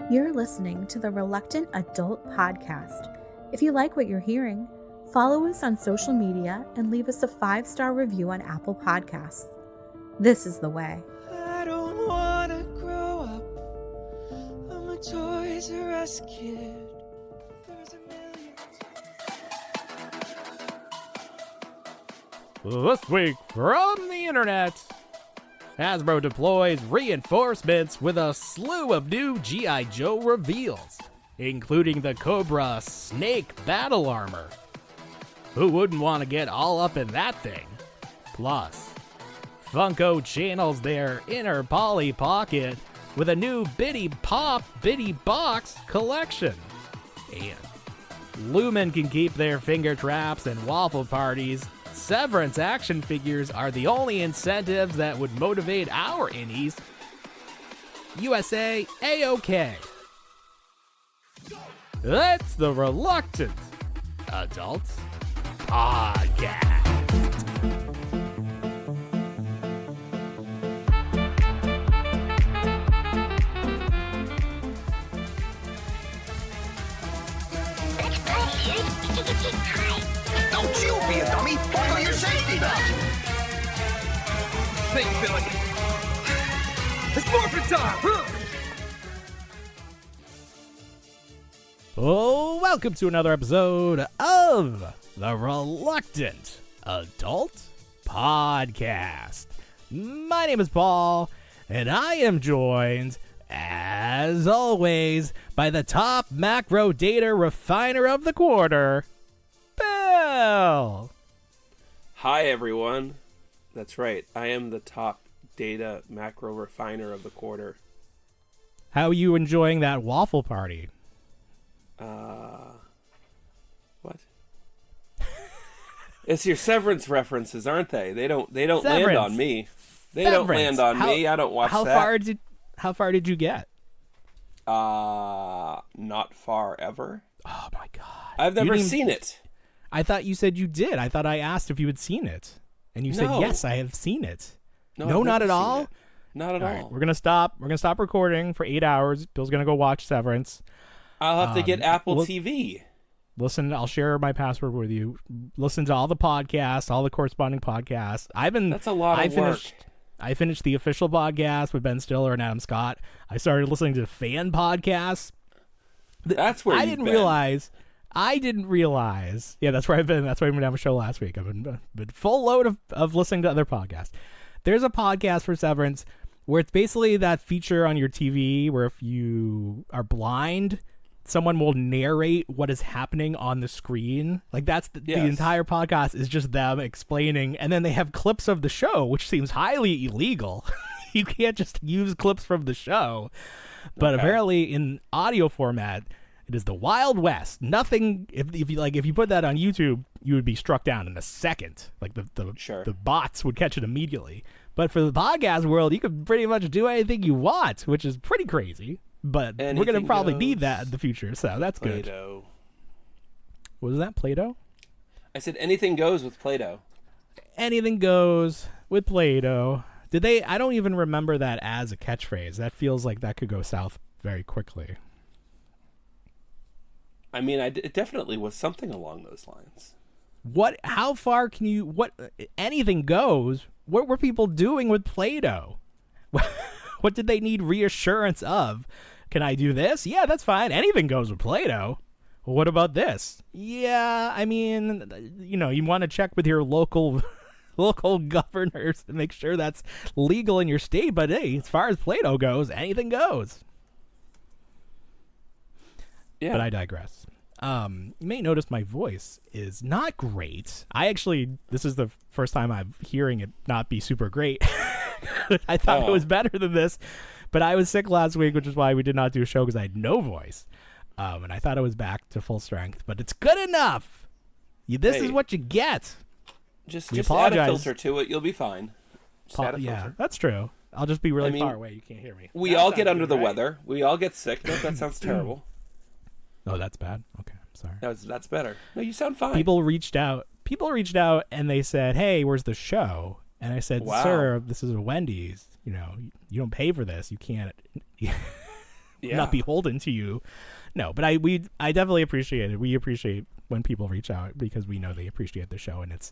You're listening to the Reluctant Adult Podcast. If you like what you're hearing, follow us on social media and leave us a 5-star review on Apple Podcasts. This is the way. I don't want to grow up. I'm a Toys R Us kid. There's a million. This week from the internet, Hasbro deploys reinforcements with a slew of new G.I. Joe reveals, including the Cobra S.N.A.K.E battle armor. Who wouldn't want to get all up in that thing? Plus, Funko channels their inner Polly Pocket with a new Bitty Pop Bitty Box collection. And Lumon can keep their finger traps and waffle parties. Severance action figures are the only incentives that would motivate our innies. USA A-OK. That's the Reluctant Adult Podcast. Don't you be a dummy! Buckle your safety belt! Think, Billy. It's morphin' time! Oh, welcome to another episode of the Reluctant Adult Podcast. My name is Paul, and I am joined, as always, by the top macro data refiner of the quarter, Bill. Hi, everyone. That's right. I am the top data macro refiner of the quarter. How are you enjoying that waffle party? What? It's your Severance references, aren't they? They don't land Severance. on me. They Severance. don't land on me. I don't watch how that. How far did you get? Not far ever. Oh my god. I've never seen it. I thought you said you did. I thought I asked if you had seen it. And you said, No. yes, I have seen it. No, I've not never at seen all? it. Not at All all. right, we're going to stop. We're going to stop recording for 8 hours. Bill's going to go watch Severance. I'll have to get Apple well- TV. Listen, I'll share my password with you. Listen to all the podcasts, all the corresponding podcasts. That's a lot of work. I finished the official podcast with Ben Stiller and Adam Scott. I started listening to fan podcasts. That's where I you've didn't been. realize. Yeah, that's where I've been. That's why I didn't have a show last week. I've been full load of listening to other podcasts. There's a podcast for Severance where it's basically that feature on your TV where if you are blind, someone will narrate what is happening on the screen. Like that's the entire podcast is just them explaining, and then they have clips of the show, which seems highly illegal. You can't just use clips from the show. But apparently in audio format, it is the Wild West. Nothing. If you put that on YouTube, you would be struck down in a second. Like the bots would catch it immediately. But for the podcast world, you can pretty much do anything you want, which is pretty crazy. But we're going to probably need that in the future, so that's Play-Doh. good. What was that, Play-Doh? I said anything goes with Play-Doh. Anything goes with Play-Doh. Did they? I don't even remember that as a catchphrase. That feels like that could go south very quickly. I mean, it definitely was something along those lines. What? How far can you? What? Anything goes. What were people doing with Play-Doh? What did they need reassurance of? Can I do this? Yeah, that's fine. Anything goes with Play-Doh. Well, what about this? Yeah, I mean, you want to check with your local governors to make sure that's legal in your state. But hey, as far as Play-Doh goes, anything goes. Yeah. But I digress. You may notice my voice is not great. This is the first time I'm hearing it not be super great. I thought it was better than this, but I was sick last week, which is why we did not do a show because I had no voice. And I thought I was back to full strength, but it's good enough. This is what you get. Just add a filter to it. You'll be fine. Yeah, that's true. I'll just be really far away. You can't hear me. We all get under the weather. We all get sick. No, that sounds terrible. Oh, that's bad. Okay, I'm sorry. That's better. No, you sound fine. People reached out and they said, "Hey, where's the show?" And I said, Wow. "Sir, this is a Wendy's. You don't pay for this. You can't." not beholden to you. No, but I definitely appreciate it. We appreciate when people reach out because we know they appreciate the show, and it's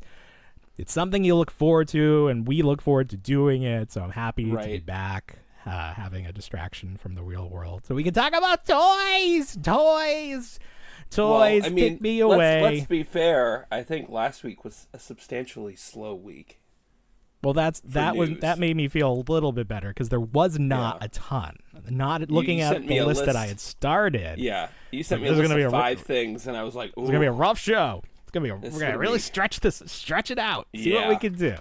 something you look forward to, and we look forward to doing it. So I'm happy to be back, having a distraction from the real world, so we can talk about toys. Well, I mean, take me away. Let's be fair. I think last week was a substantially slow week. Well, that made me feel a little bit better because there was not a ton. Not looking at the list that I had started. Yeah, you sent me a list of 5 things, and I was like, "Ooh, it's gonna be a rough show. We're gonna really stretch it out, see what we can do."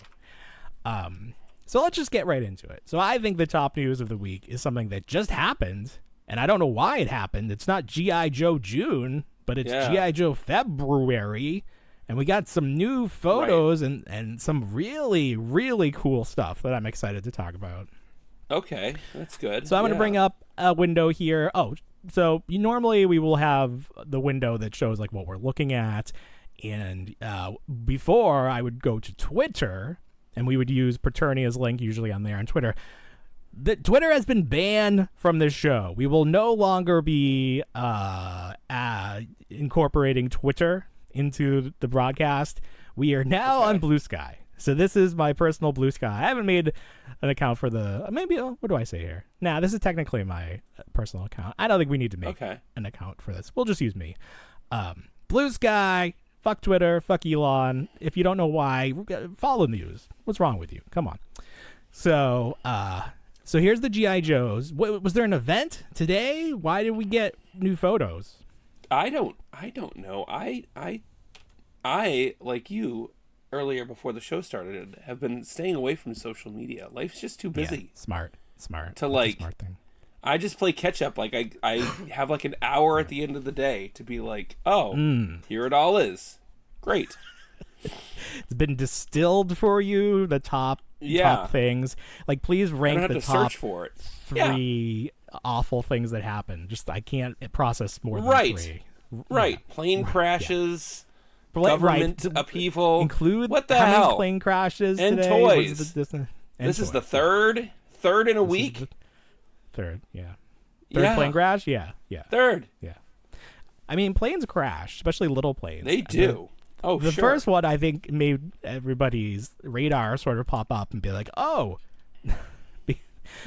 So let's just get right into it. So I think the top news of the week is something that just happened, and I don't know why it happened. It's not G.I. Joe June, but it's G.I. Joe February. And we got some new photos and some really, really cool stuff that I'm excited to talk about. Okay, that's good. So I'm going to bring up a window here. Oh, so normally we will have the window that shows like what we're looking at. And before I would go to Twitter, and we would use Paternia's link usually on there on Twitter. Twitter has been banned from this show. We will no longer be incorporating Twitter into the broadcast. We are now on Blue Sky. So this is my personal Blue Sky. I haven't made an account for what do I say here? Nah, this is technically my personal account. I don't think we need to make an account for this. We'll just use me. Blue Sky, fuck Twitter, fuck Elon. If you don't know why, follow news. What's wrong with you? Come on. So here's the G.I. Joes. Was there an event today? Why did we get new photos? I don't know. I like you earlier before the show started have been staying away from social media. Life's just too busy. Yeah, smart. To like smart thing. I just play catch up. Like I have like an hour at the end of the day to be like, here it all is. Great. It's been distilled for you, the top things. Like please rank I don't have the to top search for it. 3 awful things that happen. Just I can't process more than 3. Right. Plane crashes, government upheaval. Include what the how hell? Many plane crashes and today? Toys. This is the third in a week. Third plane crash. Yeah. Third. Yeah. I mean, planes crash, especially little planes. They do. The first one I think made everybody's radar sort of pop up and be like, oh.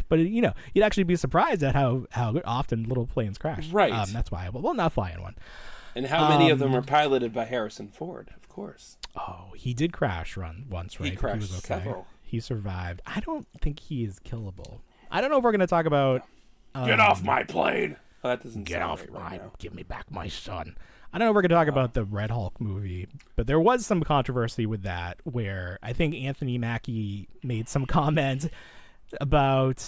But you'd actually be surprised at how often little planes crash. Right. That's why we'll not fly in one. And how many of them are piloted by Harrison Ford? Of course. Oh, he did crash once, right? He crashed was okay. several. He survived. I don't think he is killable. I don't know if we're going to talk about. Get off my plane. Oh, that doesn't get sound off right mine. now. Give me back my son. I don't know if we're going to talk about the Red Hulk movie, but there was some controversy with that where I think Anthony Mackie made some comment about.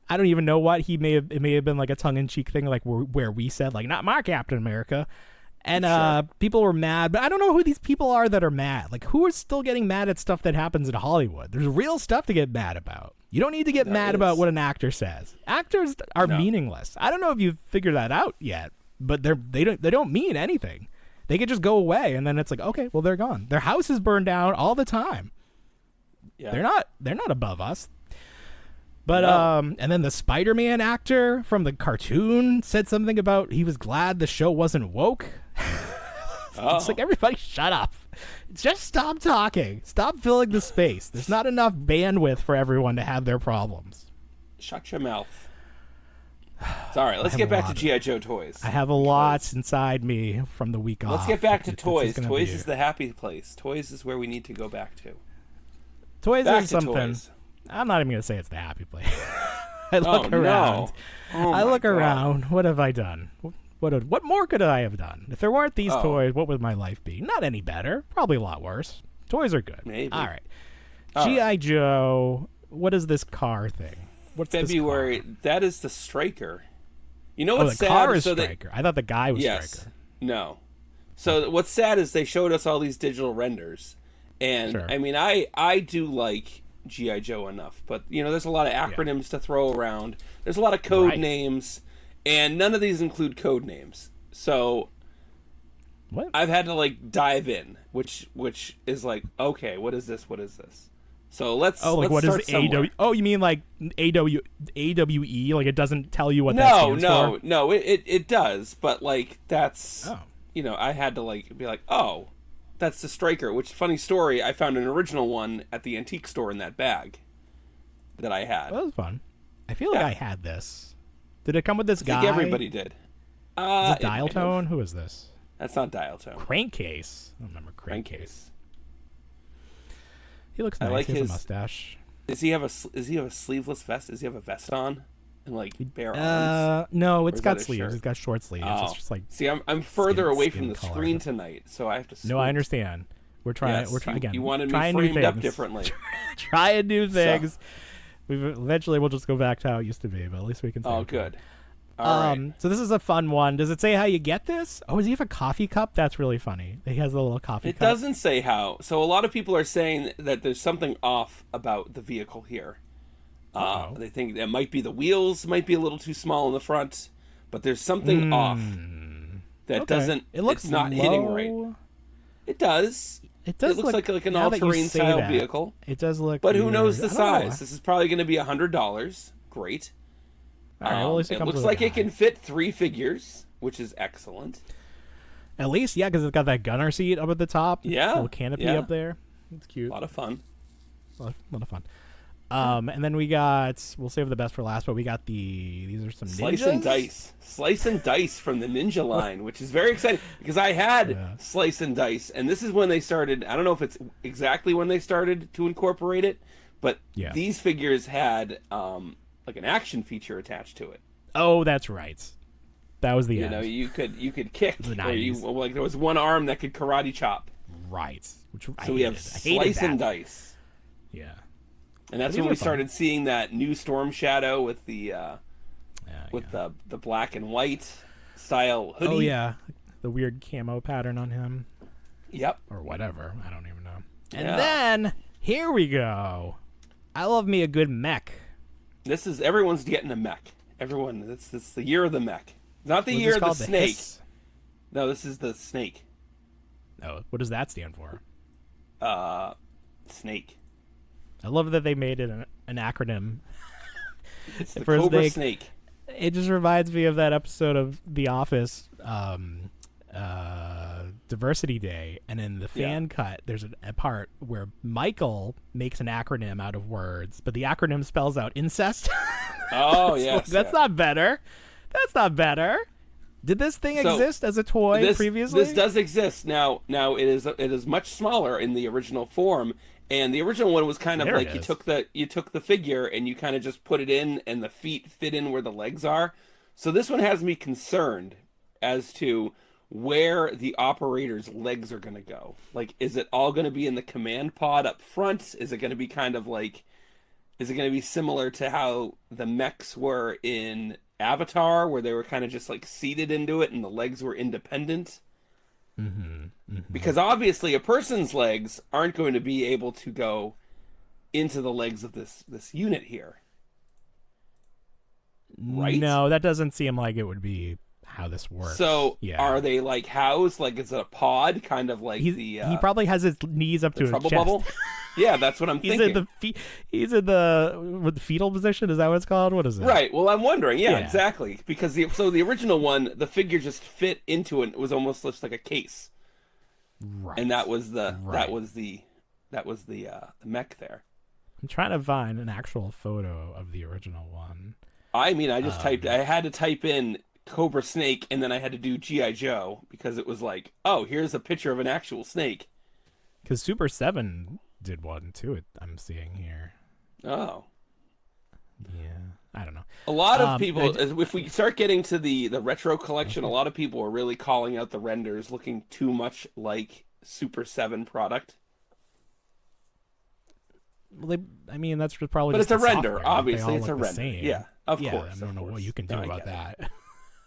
I don't even know what it may have been like a tongue-in-cheek thing, like where we said like not my Captain America, and people were mad. But I don't know who these people are that are mad. Like who is still getting mad at stuff that happens in Hollywood? There's real stuff to get mad about. You don't need to get mad about what an actor says. Actors are meaningless. I don't know if you've figured that out yet, but they don't mean anything. They could just go away, and then it's like okay, well they're gone. Their house is burned down all the time. Yeah, they're not above us. But and then the Spider-Man actor from the cartoon said something about he was glad the show wasn't woke. It's like everybody shut up. Just stop talking. Stop filling the space. There's not enough bandwidth for everyone to have their problems. Shut your mouth. Sorry, let's get back to G.I. Joe toys. I have a lot inside me from the week off. Let's get back to toys. Toys is the happy place. Toys is where we need to go back to. Toys is something. Toys. I'm not even going to say it's the happy place. I look around. No. I look around. What have I done? What more could I have done? If there weren't these toys, what would my life be? Not any better. Probably a lot worse. Toys are good. Maybe. All right. G.I. Joe. What is this car thing? What's February? This car? That is the Striker. You know what's the sad? car is Striker. I thought the guy was Striker. No. So what's sad is they showed us all these digital renders, and I mean, I do like G.I. Joe enough, but there's a lot of acronyms to throw around. There's a lot of code names, and none of these include code names. So I've had to like dive in, which is like, okay, what is this? What is this? So let's what start is AW? Oh, you mean like AWE? Like it doesn't tell you what that stands for? No, it does, but like that's I had to like be like, oh, that's the striker. Which, funny story, I found an original one at the antique store in that bag that I had. That was fun. I feel like I had this. Did it come with this guy? I think everybody did. Is it Dial Tone? Who is this? That's not Dial Tone. Crankcase. I don't remember Crankcase. He looks nice. I like he has his a mustache. Does he have a sleeveless vest? Does he have a vest on and like bare arms? No, it's got sleeves. It's got short sleeves. Oh. It's just like see, I'm further away from the screen tonight, so I have to. Squint. No, I understand. We're trying. Yes, we're trying again. You wanted me trying framed up differently. Trying new things. So. Eventually we'll just go back to how it used to be, but at least we can. Oh, good. All right. So this is a fun one. Does it say how you get this? Oh, does he have a coffee cup? That's really funny. He has a little coffee cup. It doesn't say how. So a lot of people are saying that there's something off about the vehicle here. They think that might be the wheels might be a little too small in the front, but there's something off that doesn't. It looks it's not hitting right. It does. It does. It looks like an all-terrain style vehicle. It does look. But who knows the size? This is probably going to be $100. Great. All right, well, it looks like it can fit 3 figures, which is excellent. At least, yeah, because it's got that gunner seat up at the top. Yeah. Little canopy up there. It's cute. A lot of fun. A lot of fun. And then we'll save the best for last, but we got these are some ninjas? Slice and dice from the Ninja line, which is very exciting because I had Slice and Dice, and this is when they started. I don't know if it's exactly when they started to incorporate it, but these figures had like an action feature attached to it. Oh, that's right. That was the end. You could kick, or like there was one arm that could karate chop. Right. So we have Slice and Dice. Yeah. And that's when we started seeing that new Storm Shadow with the the black and white style hoodie. Oh yeah, the weird camo pattern on him. Yep. Or whatever. I don't even know. And then here we go. I love me a good mech. Everyone's getting a mech. Everyone. It's the year of the mech. Not the year of the snake. No, this is the snake. Oh, what does that stand for? Snake. I love that they made it an acronym. It's the Cobra Snake. It just reminds me of that episode of The Office, Diversity Day, and in the fan cut, there's a part where Michael makes an acronym out of words, but the acronym spells out incest. Oh, yes. That's not better. That's not better. Did this thing exist as a toy previously? This does exist now. Now it is much smaller in the original form. And the original one was kind of like you took the figure and you kind of just put it in and the feet fit in where the legs are. So this one has me concerned as to where the operator's legs are going to go. Like, is it all going to be in the command pod up front? Is it going to be kind of like, is it going to be similar to how the mechs were in Avatar, where they were kind of just like seated into it and the legs were independent? Because obviously a person's legs aren't going to be able to go into the legs of this unit here. Right? No, that doesn't seem like it would be how this works. So are they like housed? Like is it a pod? Kind of like he probably has his knees up to his chest. Bubble? Yeah, that's what I'm thinking. He's in the fetal position. Is that what it's called? What is it? Right. Well, I'm wondering. Yeah, exactly. Because the original one, the figure just fit into it. It was almost just like a case. Right. And that was the mech there. I'm trying to find an actual photo of the original one. I mean, I just typed. I had to type in Cobra Snake, and then I had to do G.I. Joe because it was like, oh, here's a picture of an actual snake. Because Super 7 did one too. I'm seeing here. Oh. Yeah, I don't know. A lot of people, if we start getting to the retro collection, a lot of people are really calling out the renders looking too much like Super 7 product. Well, that's probably. But just it's a render. Software. Obviously, it's a render. Same. Yeah, of course. I don't know what you can do about that.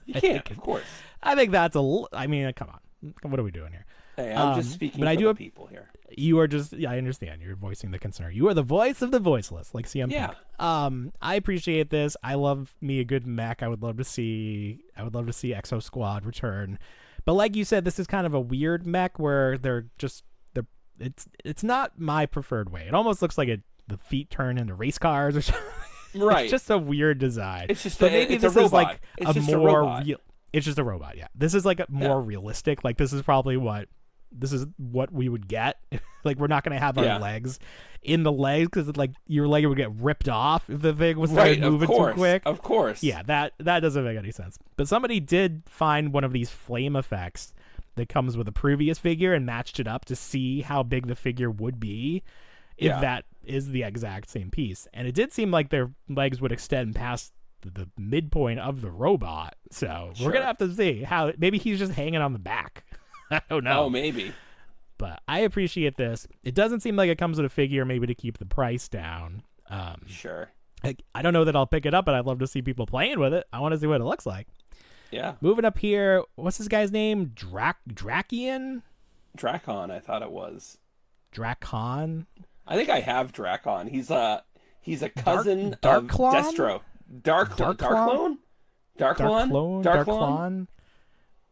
You can't, of course. I think that's I mean, come on. What are we doing here? Hey, I'm just speaking for the people here. You are just, I understand. You're voicing the concern. You are the voice of the voiceless, like CM Punk. I appreciate this. I love me a good mech. I would love to see Exo Squad return. But like you said, this is kind of a weird mech where it's not my preferred way. It almost looks like the feet turn into race cars or something. Right. It's just a weird design. It's just maybe it's this a robot. is like it's a just more a robot. real. It's just a robot. Yeah. This is like a more realistic. Like this is probably what we would get. Like we're not going to have our legs in the legs because like your leg would get ripped off if the thing was moving too quick. Of course. Yeah, that doesn't make any sense. But somebody did find one of these flame effects that comes with a previous figure and matched it up to see how big the figure would be if that is the exact same piece. And it did seem like their legs would extend past the midpoint of the robot. So we're going to have to see how maybe he's just hanging on the back. I don't know. Oh, maybe. But I appreciate this. It doesn't seem like it comes with a figure maybe to keep the price down. Sure. I don't know that I'll pick it up, but I'd love to see people playing with it. I want to see what it looks like. Yeah. Moving up here, what's this guy's name? Drakion? Drakon, I thought it was. Drakon? I think I have Drakon. He's a cousin Dark of Clone? Destro. Darklon? Darklon?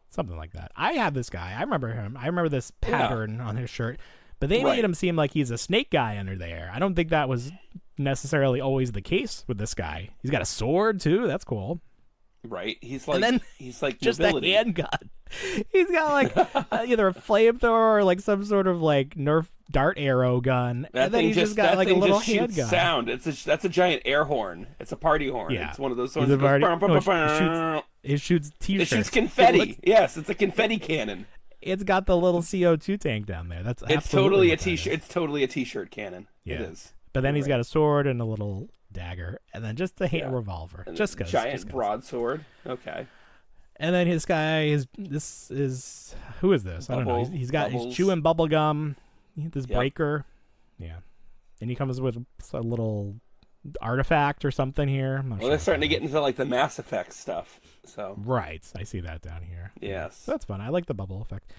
Something like that. I have this guy. I remember him. I remember this pattern on his shirt. But they made him seem like he's a snake guy under there. I don't think that was necessarily always the case with this guy. He's got a sword too. That's cool. Right. He's like just nobility. a handgun. He's got like either a flamethrower or like some sort of like Nerf dart arrow gun. And then he's just got like a little handgun. Sound. That's a giant air horn. It's a party horn. Yeah. It's one of those ones that goes it shoots t-shirts. It shoots confetti. Yes, it's a confetti cannon. It's got the little CO2 tank down there. It's totally a t-shirt. It's totally a t-shirt cannon. Yeah. It is. But then he's got a sword and a little dagger, and then just a revolver. And just goes. Giant broadsword. Okay. And then his guy is who is this? I don't know. He's chewing bubble gum. This breaker. Yeah. And he comes with a little artifact or something here. I'm not sure. They're starting to get into like the Mass Effect stuff. So right, I see that down here. Yes, so that's fun. I like the bubble effect.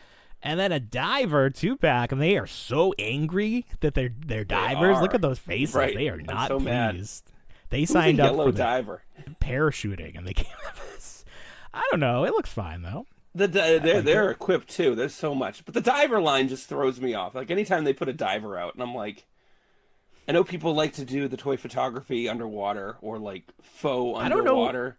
And then a diver 2-pack, and they are so angry that they're divers. Look at those faces. Right. They are not so pleased. Mad. They signed up for diver parachuting, and they came up with this. I don't know. It looks fine though. They're equipped too. There's so much, but the diver line just throws me off. Like anytime they put a diver out, and I'm like, I know people like to do the toy photography underwater or like faux underwater.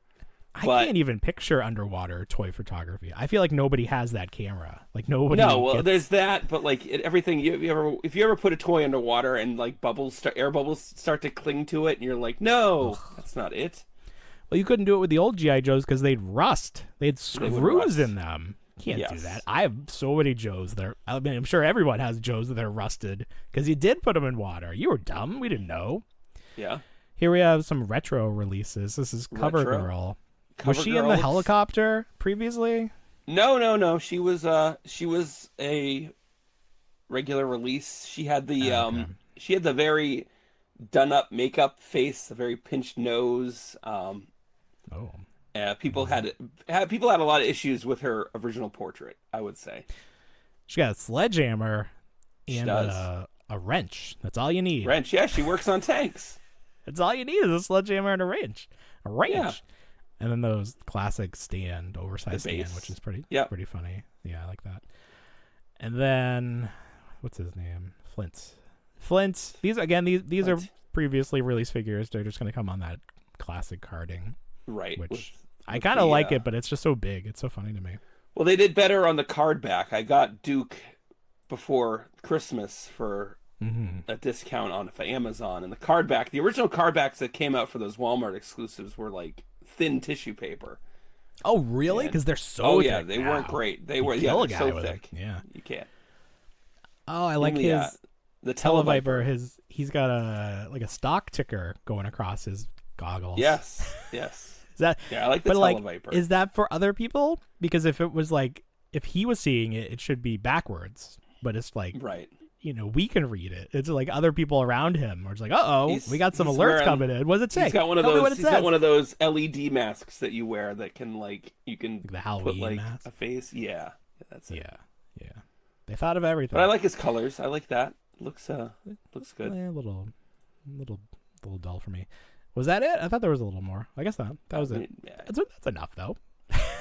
I don't know. I can't even picture underwater toy photography. I feel like nobody has that camera. Like nobody. No, well, there's that, but like everything. If you ever put a toy underwater and like air bubbles start to cling to it, and you're like, no, that's not it. Well, you couldn't do it with the old GI Joes because they'd rust. They had screws in them. Can't do that. I have so many Joes that I'm sure everyone has Joes that are rusted because you did put them in water. You were dumb. We didn't know. Yeah. Here we have some retro releases. This is CoverGirl. Was she in the helicopter previously? No. She was a regular release. She had the very done up makeup face, a very pinched nose. People had a lot of issues with her original portrait, I would say. She got a sledgehammer and a wrench. That's all you need. Wrench, yeah. She works on tanks. That's all you need is a sledgehammer and a wrench. Yeah. And then those classic oversized stand, which is pretty funny. Yeah, I like that. And then, what's his name? Flint. These are previously released figures. They're just going to come on that classic carding. Right. Which I kind of like it, but it's just so big. It's so funny to me. Well, they did better on the card back. I got Duke before Christmas for a discount on Amazon. And the card back, the original card backs that came out for those Walmart exclusives were like thin tissue paper. Oh, really? Because they're so thick. Yeah, they weren't great. They were so thick. Yeah. You can't. Oh, I like the Televiper. He's got a stock ticker going across his goggles. Yes. I like the Televiper. Is that for other people? Because if he was seeing it, it should be backwards. But it's like, right. We can read it. It's like other people around him are just like, we got some alerts coming in. What does it say? He's got one of those. He's got one of those LED masks that you wear that can you can the Halloween put mask? A face. Yeah, that's it. Yeah. They thought of everything. But I like his colors. I like that. Looks good. A little dull for me. Was that it? I thought there was a little more. I guess not. That was it. Yeah. That's enough though.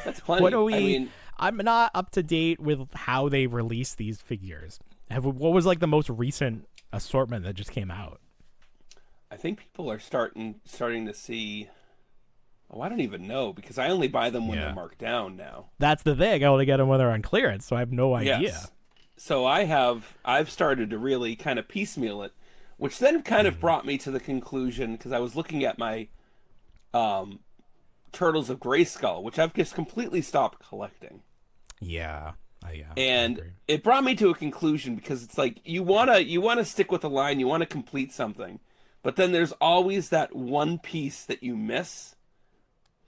That's plenty. I'm not up to date with how they release these figures. What was like the most recent assortment that just came out? think people are starting to see. Oh, I don't even know because I only buy them when they're marked down now. That's the thing. I only get them when they're on clearance, so I have no idea. Yes. So I've started to really kind of piecemeal it, which then kind of brought me to the conclusion because I was looking at my Turtles of Grayskull, which I've just completely stopped collecting. Yeah. And it brought me to a conclusion because it's like you wanna stick with the line, you want to complete something, but then there's always that one piece that you miss.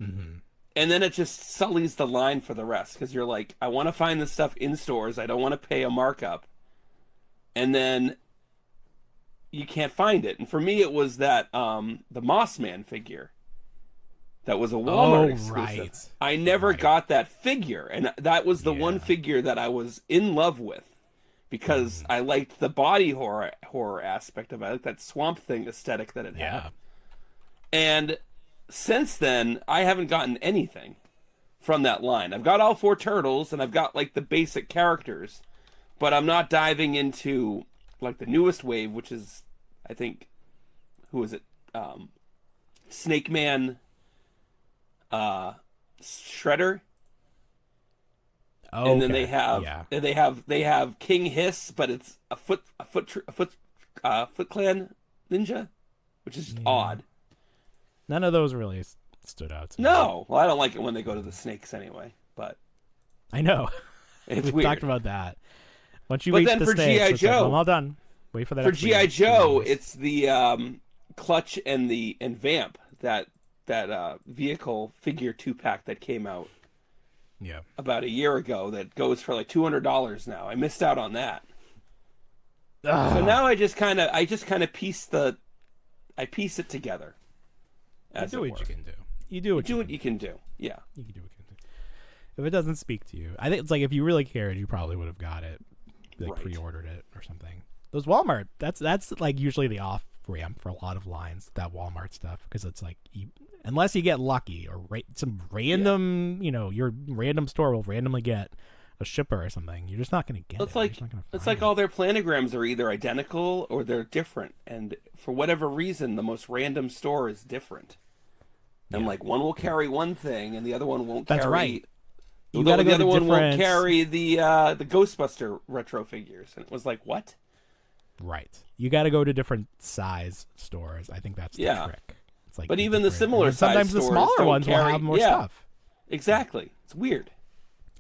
Mm-hmm. And then it just sullies the line for the rest because you're like, I want to find this stuff in stores. I don't want to pay a markup. And then you can't find it. And for me, it was that the Mossman figure that was a Walmart exclusive. Right. I never got that figure. And that was the one figure that I was in love with because I liked the body horror aspect of it. I liked that Swamp Thing aesthetic that it had. And since then, I haven't gotten anything from that line. I've got all 4 turtles, and I've got, like, the basic characters, but I'm not diving into, like, the newest wave, which is, I think, who is it? Snake Man, Shredder. Oh, and then they have King Hiss, but it's a Foot Clan ninja, which is odd. None of those really stood out to me. No. Well, I don't like it when they go to the snakes anyway, but... I know. It's We've weird. talked about that. Once you reach the snakes, G.I. it's Joe... like, well, all done. Wait for that. For G.I. Joe, it's the Clutch and Vamp, that vehicle figure 2-pack that came out about a year ago that goes for like $200 now. I missed out on that. So now I just kind of piece it together. You do what you can do. You do what you can do. Yeah. You can do what you can do. If it doesn't speak to you, I think it's like if you really cared, you probably would have got it, like pre-ordered it or something. Those Walmart, that's like usually the off ramp for a lot of lines. That Walmart stuff because it's like unless you get lucky or some random, your random store will randomly get a shipper or something. You're just not going to get it. It's like all their planograms are either identical or they're different, and for whatever reason, the most random store is different. And like one will carry one thing, and the other one won't. That's carry... right. The other one won't carry the Ghostbuster retro figures, and it was like what? Right. You got to go to different size stores. I think that's the trick. It's like, but even the similar size sometimes the smaller ones will have more stuff. Exactly. It's weird.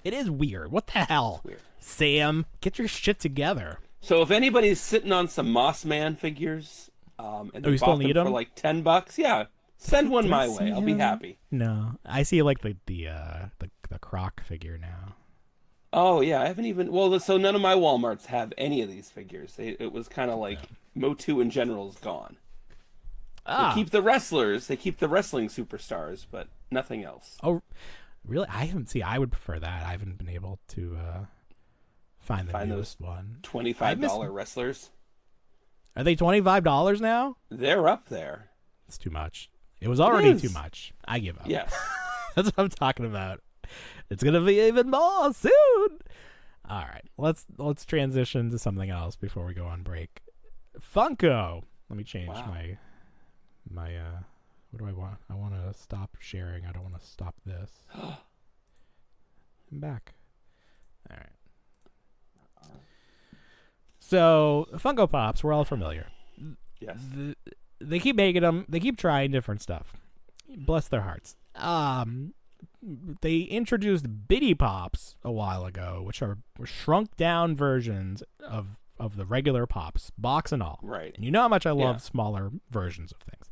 It is weird. What the hell? Weird. Sam, get your shit together. So if anybody's sitting on some Mossman figures, and they bought them for like $10, send one my way. I'll be happy. No, I see like the Croc figure now. Oh yeah, I haven't even. Well, so none of my WalMarts have any of these figures. It was kind of like Motu in general is gone. They keep the wrestlers. They keep the wrestling superstars, but nothing else. Oh, really? I haven't. See, I would prefer that. I haven't been able to find the newest one. $25 wrestlers. Are they $25 now? They're up there. It's too much. It was already too much. I give up. Yes. That's what I'm talking about. It's gonna be even more soon. All right, let's transition to something else before we go on break. Funko. Let me change my what do I want? I want to stop sharing. I don't want to stop this. I'm back. All right. So Funko Pops, we're all familiar. Yes. They keep making them. They keep trying different stuff. Bless their hearts. They introduced Bitty Pops a while ago, which are shrunk down versions of the regular Pops, box and all. Right. And you know how much I love smaller versions of things.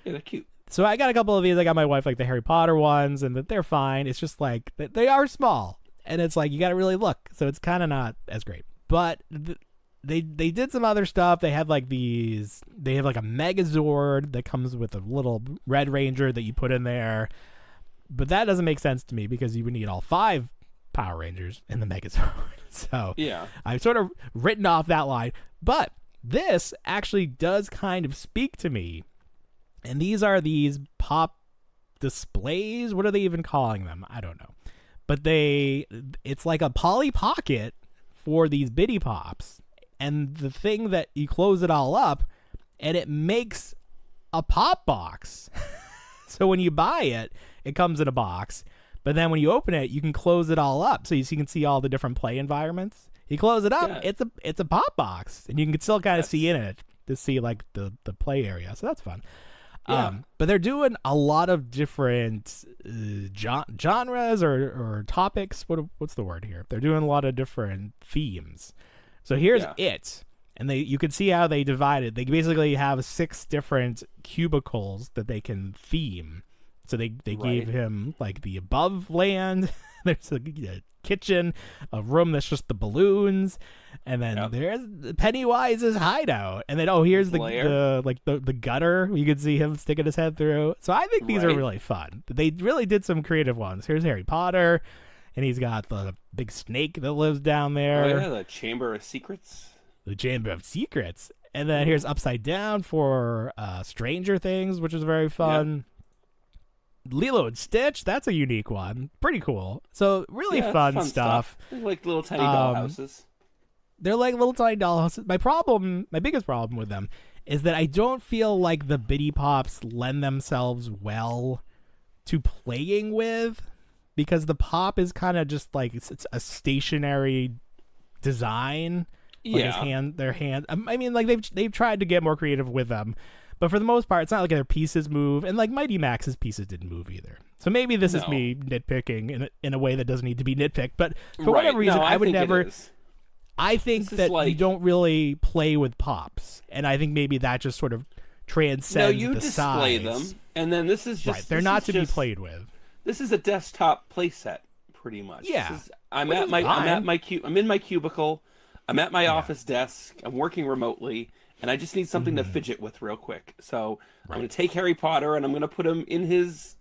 Yeah, they're cute. So I got a couple of these. I got my wife like the Harry Potter ones, and they're fine. It's just like they are small, and it's like you got to really look. So it's kind of not as great. But they did some other stuff. They have like these. They have like a Megazord that comes with a little Red Ranger that you put in there. But that doesn't make sense to me because you would need all 5 Power Rangers in the Megazord. So yeah, I've sort of written off that line. But this actually does kind of speak to me. And these are these pop displays. What are they even calling them? I don't know. But it's like a Polly Pocket for these Bitty Pops. And the thing that you close it all up and it makes a pop box. So when you buy it, it comes in a box. But then when you open it, you can close it all up, so you can see all the different play environments. You close it up, it's a pop box, and you can still kind of see in it to see like the play area. So that's fun. Yeah. But they're doing a lot of different genres or topics. What's the word here? They're doing a lot of different themes. So here's it. And you can see how they divide it. They basically have 6 different cubicles that they can theme. So they gave him like the above land. There's a kitchen, a room that's just the balloons, and then there's Pennywise's hideout. And then here's the gutter. You can see him sticking his head through. So I think these are really fun. They really did some creative ones. Here's Harry Potter, and he's got the big snake that lives down there. Oh yeah, the Chamber of Secrets. The Chamber of Secrets. And then here's Upside Down for Stranger Things, which is very fun. Lilo and Stitch, that's a unique one. Pretty cool. So really fun stuff. They're like little tiny dollhouses. They're like little tiny dollhouses. My biggest problem with them is that I don't feel like the Bitty Pops lend themselves well to playing with, because the pop is kind of just like it's a stationary design. Like their hand. I mean, like they've tried to get more creative with them. But for the most part, it's not like their pieces move, and like Mighty Max's pieces didn't move either. So maybe this is me nitpicking in a way that doesn't need to be nitpicked. But for whatever reason, I would never. I think that you don't really play with pops, and I think maybe that just sort of transcends the size. Display them, and then this is just they're not to be played with. This is a desktop playset, pretty much. Yeah, I'm in my cubicle. I'm at my office desk. I'm working remotely. And I just need something to fidget with real quick. So I'm going to take Harry Potter and I'm going to put him in his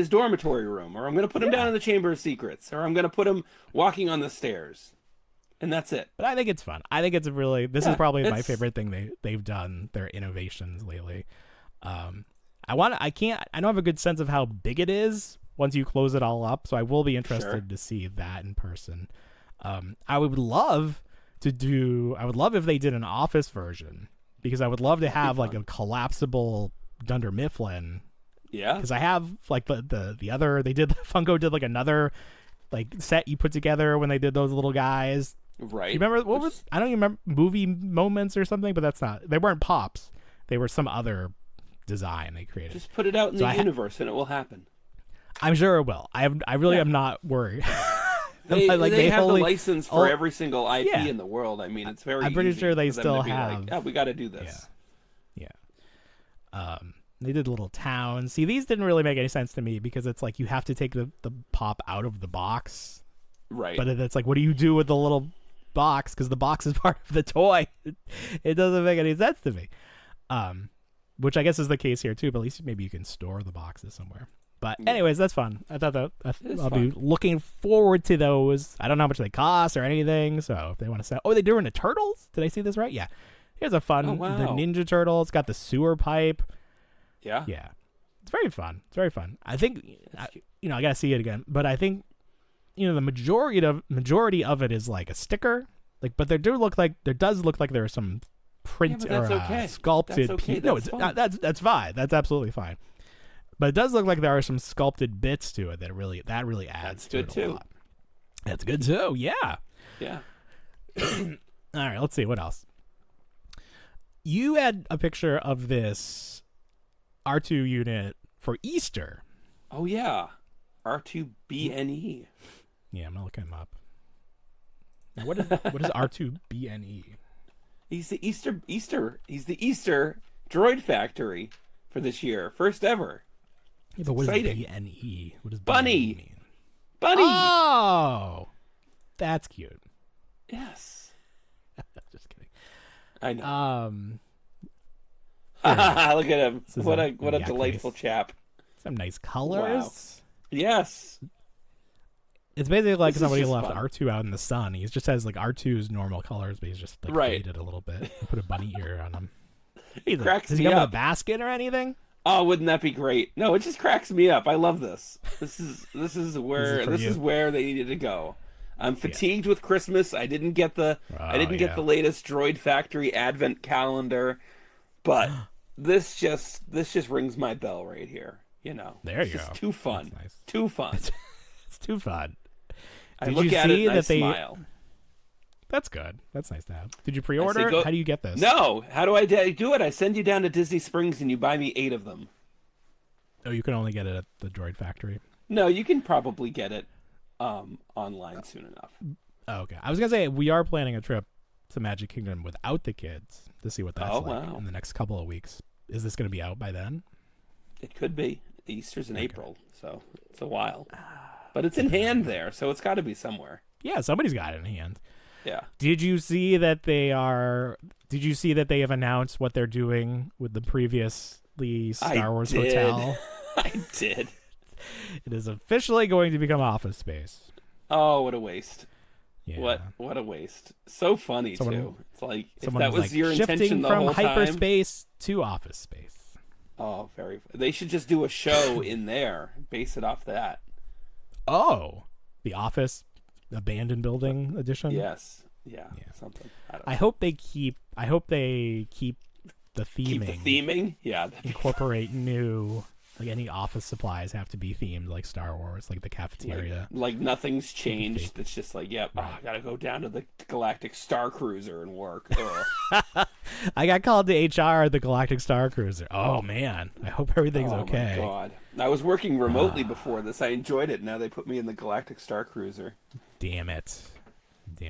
dormitory room, or I'm going to put him down in the Chamber of Secrets, or I'm going to put him walking on the stairs. And that's it. But I think it's fun. I think it's this is probably my favorite thing they've done, their innovations lately. I don't have a good sense of how big it is once you close it all up. So I will be interested to see that in person. I would love if they did an office version, because I would love to have like a collapsible Dunder Mifflin. Yeah. Because I have like the other, Funko did like another like set you put together when they did those little guys. Right. You remember I don't even remember, Movie Moments or something, but they weren't pops. They were some other design they created. Just put it out in the universe and it will happen. I'm sure it will. I really am not worried. They have the license for every single IP in the world. I mean, it's very I'm pretty easy sure they for them still to be have. like, we got to do this. Yeah. They did little towns. See, these didn't really make any sense to me, because it's like you have to take the pop out of the box. Right. But it's like, what do you do with the little box? Because the box is part of the toy. It doesn't make any sense to me. Which I guess is the case here too, but at least maybe you can store the boxes somewhere. But anyways, that's fun. I thought I'll be looking forward to those. I don't know how much they cost or anything, so if they want to say, they're doing the Turtles? Did I see this right? Yeah. Here's a fun, the Ninja Turtle. It's got the sewer pipe. Yeah. Yeah. It's very fun. I think, I got to see it again, but I think, the majority of it is like a sticker, but there does look like there are some print or sculpted. That's okay. That's fine. That's absolutely fine. But it does look like there are some sculpted bits to it that really adds to it a lot. That's good too. Yeah. Yeah. All right. Let's see what else. You had a picture of this R2 unit for Easter. Oh yeah, R2BNE. Yeah, I'm gonna look him up. Now, what is R2BNE? He's the Easter. He's the Easter droid factory for this year, first ever. Yeah, but what is BNE? What does Bunny BNE mean? Bunny. Oh, that's cute. Yes. Just kidding. I know. Look at him. What a delightful chap. Some nice colors. Wow. Yes. It's basically like somebody left fun. R2 out in the sun. He just has like R2's normal colors, but he's just faded a little bit. Put a bunny ear on him. Does he come with a basket or anything? Oh, wouldn't that be great? No, it just cracks me up. I love this. This is where they needed to go. I'm fatigued with Christmas. I didn't get the latest Droid Factory Advent calendar, but this just rings my bell right here. You know, there you it's go. Just too fun. That's nice. Too fun. It's too fun. I Did look you at see it and that I smile. That's good. That's nice to have. Did you pre-order it? How do you get this? No. How do I do it? I send you down to Disney Springs and you buy me 8 of them. Oh, you can only get it at the Droid Factory. No, you can probably get it online soon enough. Oh, okay. I was gonna say we are planning a trip to Magic Kingdom without the kids to see what that's like in the next couple of weeks. Is this gonna be out by then? It could be. Easter's in April, so it's a while. But it's in hand there, so it's got to be somewhere. Yeah, somebody's got it in hand. Yeah. Did you see that they have announced what they're doing with the previously Star Wars hotel? I did. It is officially going to become Office Space. Oh, what a waste. Yeah. What a waste. So funny too. It's like if that was like, your intention the whole time. Shifting from hyperspace to Office Space. Oh, they should just do a show in there, base it off that. Oh, the Office Abandoned Building edition. Yes, yeah. Something. I hope they keep the theming. Keep the theming. Yeah. Incorporate new. Like any office supplies have to be themed like Star Wars, like the cafeteria. Like nothing's changed. It's just like, yep, I gotta go down to the Galactic Star Cruiser and work. I got called to HR at the Galactic Star Cruiser. Oh man, I hope everything's okay. Oh my God, I was working remotely before this. I enjoyed it. Now they put me in the Galactic Star Cruiser. Damn it. Yeah,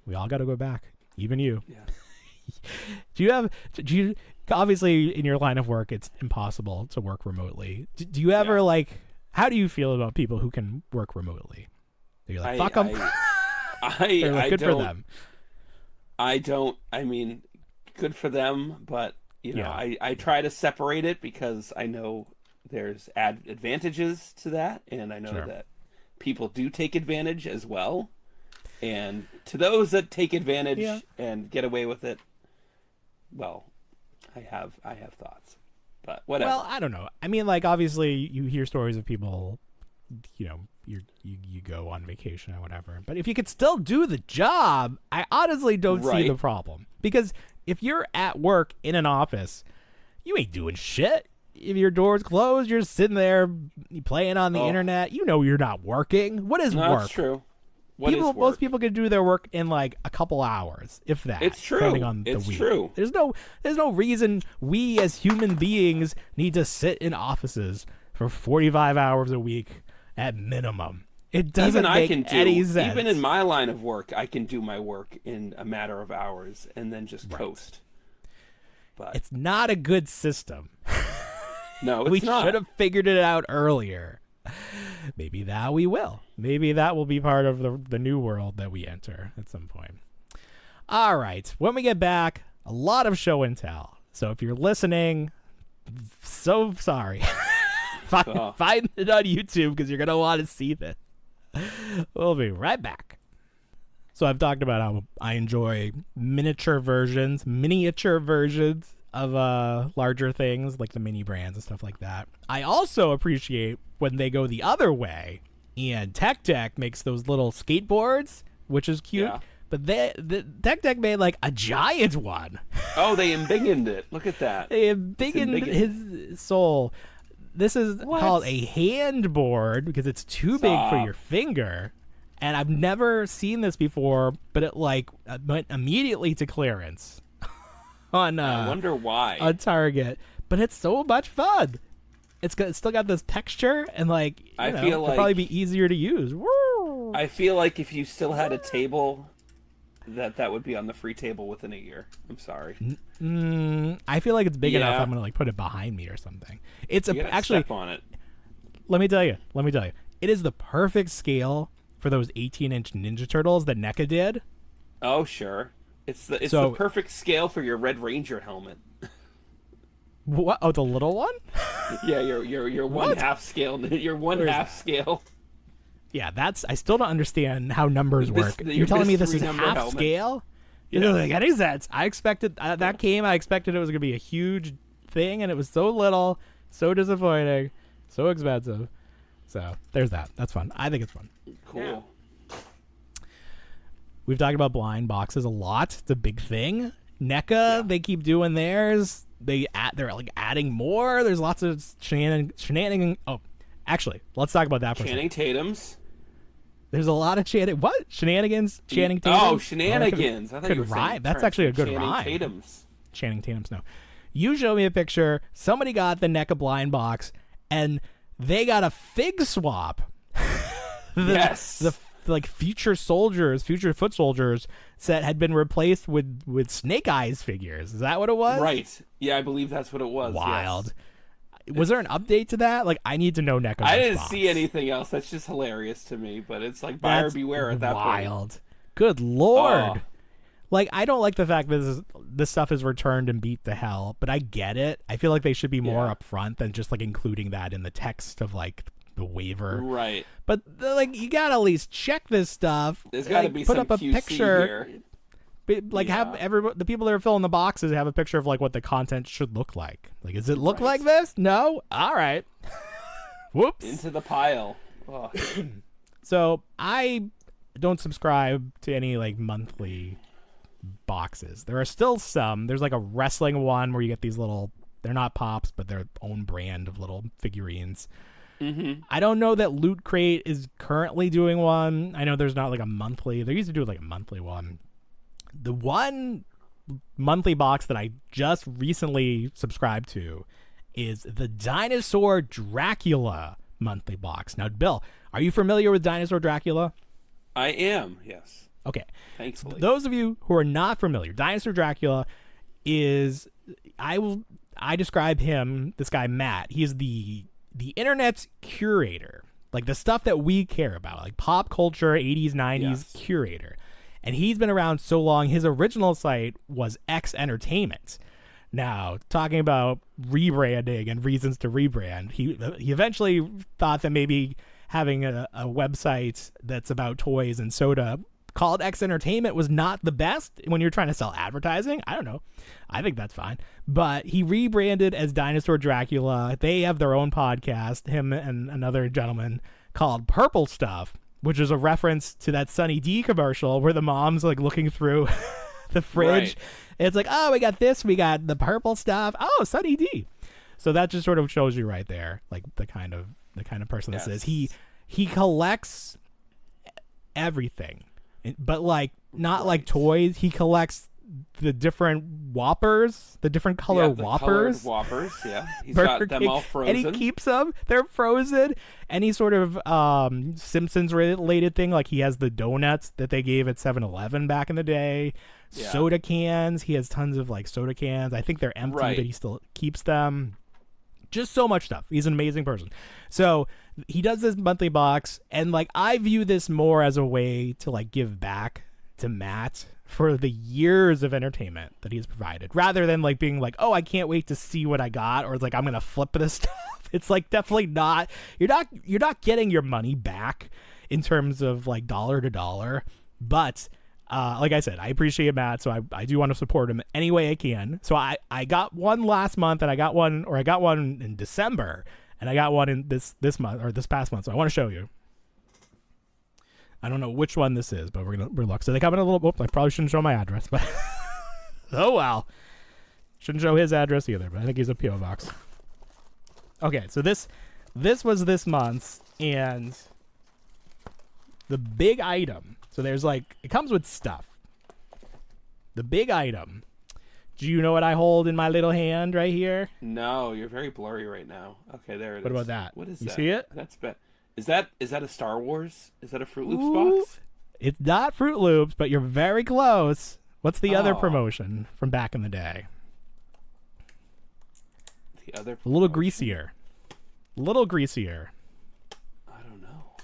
we all got to go back. Even you. Yeah. Do you? Obviously, in your line of work, it's impossible to work remotely. Do you ever how do you feel about people who can work remotely? You're like, fuck them. Good for them. I don't. I mean, good for them, but I try to separate it because I know there's advantages to that, and I know that people do take advantage as well. And to those that take advantage and get away with it, well, I have thoughts, but whatever. Well, I don't know. I mean, like, obviously you hear stories of people, you go on vacation or whatever. But if you could still do the job, I honestly don't see the problem. Because if you're at work in an office, you ain't doing shit. If your door's closed, you're sitting there playing on the internet. You know you're not working. What is work? That's true. Most people can do their work in like a couple hours, if that. It's true. Depending on the week. True. There's no reason we as human beings need to sit in offices for 45 hours a week at minimum. It doesn't make any sense. Even in my line of work, I can do my work in a matter of hours and then just coast. But it's not a good system. No, it's not. We should have figured it out earlier. Maybe that we will. Maybe that will be part of the new world that we enter at some point. All right. When we get back, a lot of show and tell. So if you're listening, so sorry. Find it on YouTube because you're going to want to see this. We'll be right back. So I've talked about how I enjoy miniature versions of larger things like the mini brands and stuff like that. I also appreciate when they go the other way, and Tech Deck makes those little skateboards, which is cute. Yeah. But the Tech Deck made like a giant one. Oh, they embiggened it. Look at that. They embiggened his soul. This is called a handboard because it's too big for your finger. And I've never seen this before, but it like went immediately to clearance. I wonder why. On Target, but it's so much fun. It's still got this texture, and like I feel like it'll probably be easier to use. Woo! I feel like if you still had a table, that would be on the free table within a year. I'm sorry. I feel like it's big enough. I'm gonna like put it behind me or something. It's actually step on it. Let me tell you. It is the perfect scale for those 18-inch Ninja Turtles that NECA did. Oh sure. It's the perfect scale for your Red Ranger helmet. What? Oh, the little one? Yeah, your one half scale. Your half scale. Yeah, I still don't understand how numbers work. You're telling me this is half helmet. Scale? It doesn't make any sense. I expected that came. I expected it was gonna be a huge thing, and it was so little, so disappointing, so expensive. So there's that. That's fun. I think it's fun. Cool. Yeah. We've talked about blind boxes a lot. It's a big thing. NECA, they keep doing theirs. They're like adding more. There's lots of shenanigans. Oh, actually, let's talk about that for Channing a second. Tatum's. There's a lot of shenanigans. Channing Tatum. Oh, shenanigans. I thought you were saying That's actually a good rhyme. Channing Tatum's. No. You show me a picture. Somebody got the NECA blind box, and they got a fig swap. Yes. The future foot soldiers set had been replaced with Snake Eyes figures. Is that what it was? Right. Yeah, I believe that's what it was. Wild. Yes. Was there an update to that? Like, I need to know NECA. I didn't see anything else. That's just hilarious to me. But it's like buyer beware at that point. Wild. Good Lord. Like, I don't like the fact that this stuff is returned and beat to hell, but I get it. I feel like they should be more upfront than just like including that in the text of like the waiver. Right. But like, you gotta at least check this stuff. There's gotta be put some up a QC picture. here. Like, have the people that are filling the boxes have a picture of like what the content should look like. Like, does it look like this? No. All right. Whoops. Into the pile. Oh. So I don't subscribe to any like monthly boxes. There are still some. There's like a wrestling one where you get these little. They're not pops, but their own brand of little figurines. Mm-hmm. I don't know that Loot Crate is currently doing one. I know there's not like a monthly. They used to do like a monthly one. The one monthly box that I just recently subscribed to is the Dinosaur Dracula monthly box. Now, Bill, are you familiar with Dinosaur Dracula? I am, yes. Okay. Thankfully. Those of you who are not familiar, Dinosaur Dracula is, I describe him, this guy Matt, he's the internet's curator. Like the stuff that we care about, like pop culture, 80s, 90s curator. And he's been around so long, his original site was X Entertainment. Now, talking about rebranding and reasons to rebrand, he eventually thought that maybe having a website that's about toys and soda called X Entertainment was not the best when you're trying to sell advertising. I don't know. I think that's fine. But he rebranded as Dinosaur Dracula. They have their own podcast, him and another gentleman, called Purple Stuff, which is a reference to that Sunny D commercial where the mom's like looking through the fridge. Right. And it's like, oh, we got this, we got the purple stuff. Oh, Sunny D. So that just sort of shows you right there, like the kind of person this is. He collects everything, but like not like toys. He collects the different Whoppers, the different color Whoppers. Whoppers, yeah. He's got them all frozen. And he keeps them. They're frozen. Any sort of Simpsons related thing, like he has the donuts that they gave at 7-Eleven back in the day. Yeah. Soda cans. He has tons of like soda cans. I think they're empty, but he still keeps them. Just so much stuff. He's an amazing person. So he does this monthly box, and like I view this more as a way to like give back to Matt for the years of entertainment that he's provided, rather than like being like, oh, I can't wait to see what I got, or it's like I'm gonna flip this stuff. It's like definitely not. You're not getting your money back in terms of like dollar to dollar, but like I said, I appreciate Matt, so I do want to support him any way I can. So I got one last month, and I got one in December, and I got one in this month, or this past month. So I want to show you. I don't know which one this is, but we're look. So they come in a little. I probably shouldn't show my address, but oh well. Shouldn't show his address either, but I think he's a PO box. Okay, so this was this month's, and the big item. So there's like, it comes with stuff. The big item. Do you know what I hold in my little hand right here? No, you're very blurry right now. Okay, there it is. What about that? What is you that? See it? That's bad. Is that a Star Wars? Is that a Fruit Loops box? It's not Fruit Loops, but you're very close. What's the other promotion from back in the day? The other promotion? A little greasier. A little greasier. I don't know.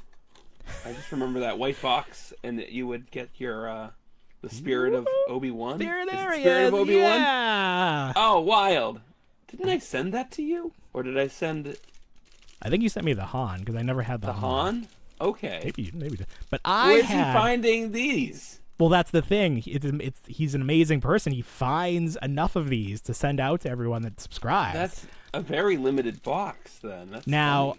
I just remember that white box, and that you would get your the Spirit of Obi-Wan. Spirit of Obi-Wan? Yeah. Oh, wild. Didn't I send that to you? Or did I send... I think you sent me the Han, because I never had the Han. Okay. Maybe. But Where's he finding these? Well, that's the thing. He's an amazing person. He finds enough of these to send out to everyone that subscribes. That's a very limited box, then. That's now,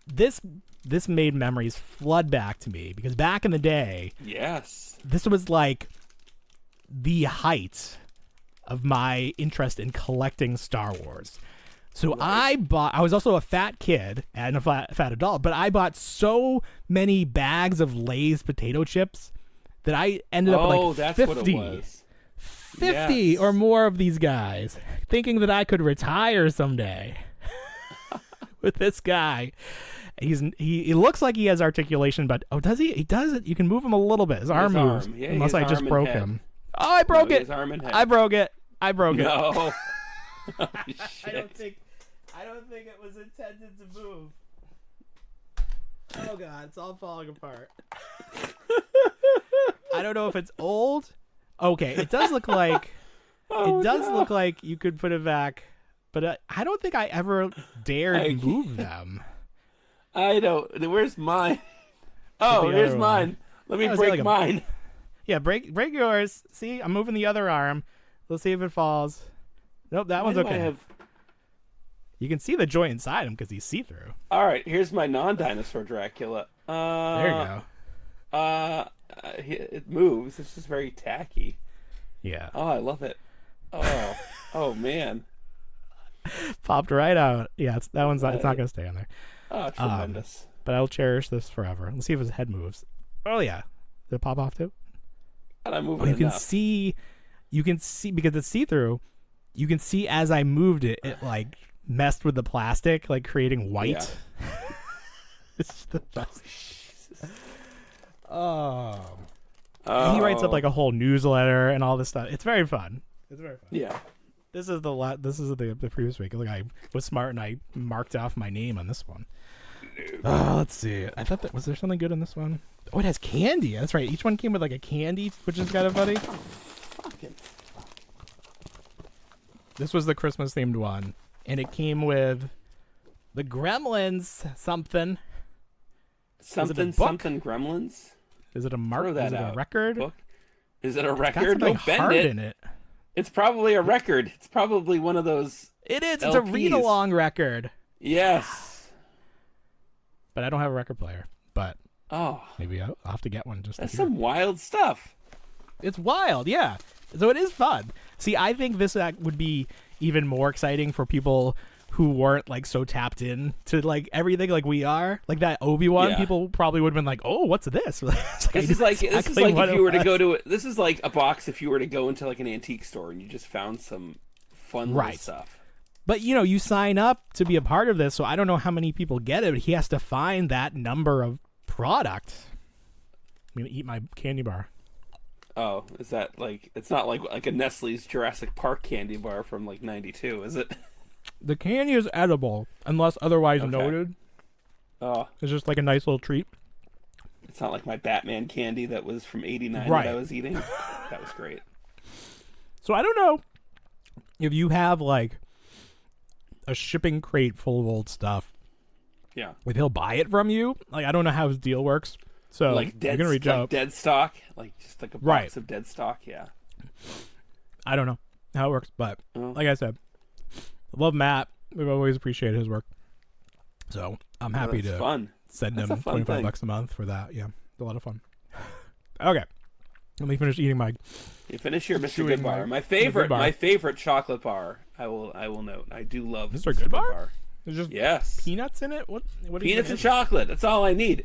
funny. this made memories flood back to me, because back in the day, yes, this was like the height of my interest in collecting Star Wars. So I was also a fat kid and a fat adult, but I bought so many bags of Lay's potato chips that I ended up with like 50 or more of these guys, thinking that I could retire someday with this guy. He looks like he has articulation, but does he? He does it. You can move him a little bit. His arm moves, unless I just broke him. Oh, I broke it. I broke it. No. Oh, shit. I don't think it was intended to move. Oh god, it's all falling apart. I don't know if it's old. Okay, it does look like look like you could put it back, but I don't think I ever dared move them. I don't. Where's mine? Oh, here's mine. Let me break mine. Yeah, break yours. See, I'm moving the other arm. Let's see if it falls. Nope, that one's okay. You can see the joint inside him because he's see-through. All right, here's my non-dinosaur Dracula. There you go. It moves. It's just very tacky. Yeah. Oh, I love it. Oh, oh man. Popped right out. Yeah, that one's not. It's not gonna stay on there. Oh, tremendous. But I'll cherish this forever. Let's see if his head moves. Oh yeah, did it pop off too? And I'm moving. You can see because it's see-through. You can see as I moved it, it like messed with the plastic, like creating white. Yeah. It's the best. Oh. He writes up like a whole newsletter and all this stuff. It's very fun. Yeah. This is the previous week. Like I was smart and I marked off my name on this one. Let's see. I thought was there something good in this one? Oh, it has candy. That's right. Each one came with like a candy, which is kind of funny. This was the Christmas themed one, and it came with the Gremlins something. Something Gremlins. Is it a mark? Is it a record? Book? Is it a record? Don't bend hard it. In it. It's probably a record. It's probably one of those. It is. It's LPs. A read-along record. Yes. But I don't have a record player. But maybe I'll have to get one. That's some wild stuff. It's wild, yeah. So it is fun. See, I think this would be even more exciting for people who weren't like so tapped in to like everything like we are. Like that Obi-Wan, people probably would have been like, "Oh, what's this?" This is like if you were to go to it. This is like a box if you were to go into like an antique store and you just found some fun little stuff. But you sign up to be a part of this, so I don't know how many people get it. But he has to find that number of product. I'm gonna eat my candy bar. Oh, is that like it's not like a Nestle's Jurassic Park candy bar from like '92, is it? The candy is edible unless otherwise noted. Oh, it's just like a nice little treat. It's not like my Batman candy that was from '89 that I was eating. That was great. So I don't know if you have like a shipping crate full of old stuff. Yeah. If he'll buy it from you, like I don't know how his deal works. So like you're gonna reach out. Dead stock, like just like a box of dead stock. Yeah. I don't know how it works, but like I said, I love Matt. We've always appreciated his work, so I'm happy to send him $25 a month for that. Yeah, it's a lot of fun. Okay, let me finish eating my. You finish your Mr. Good bar. My favorite chocolate bar. I will note. I do love Mr. Good bar. There's just peanuts in it. What peanuts and chocolate. That's all I need.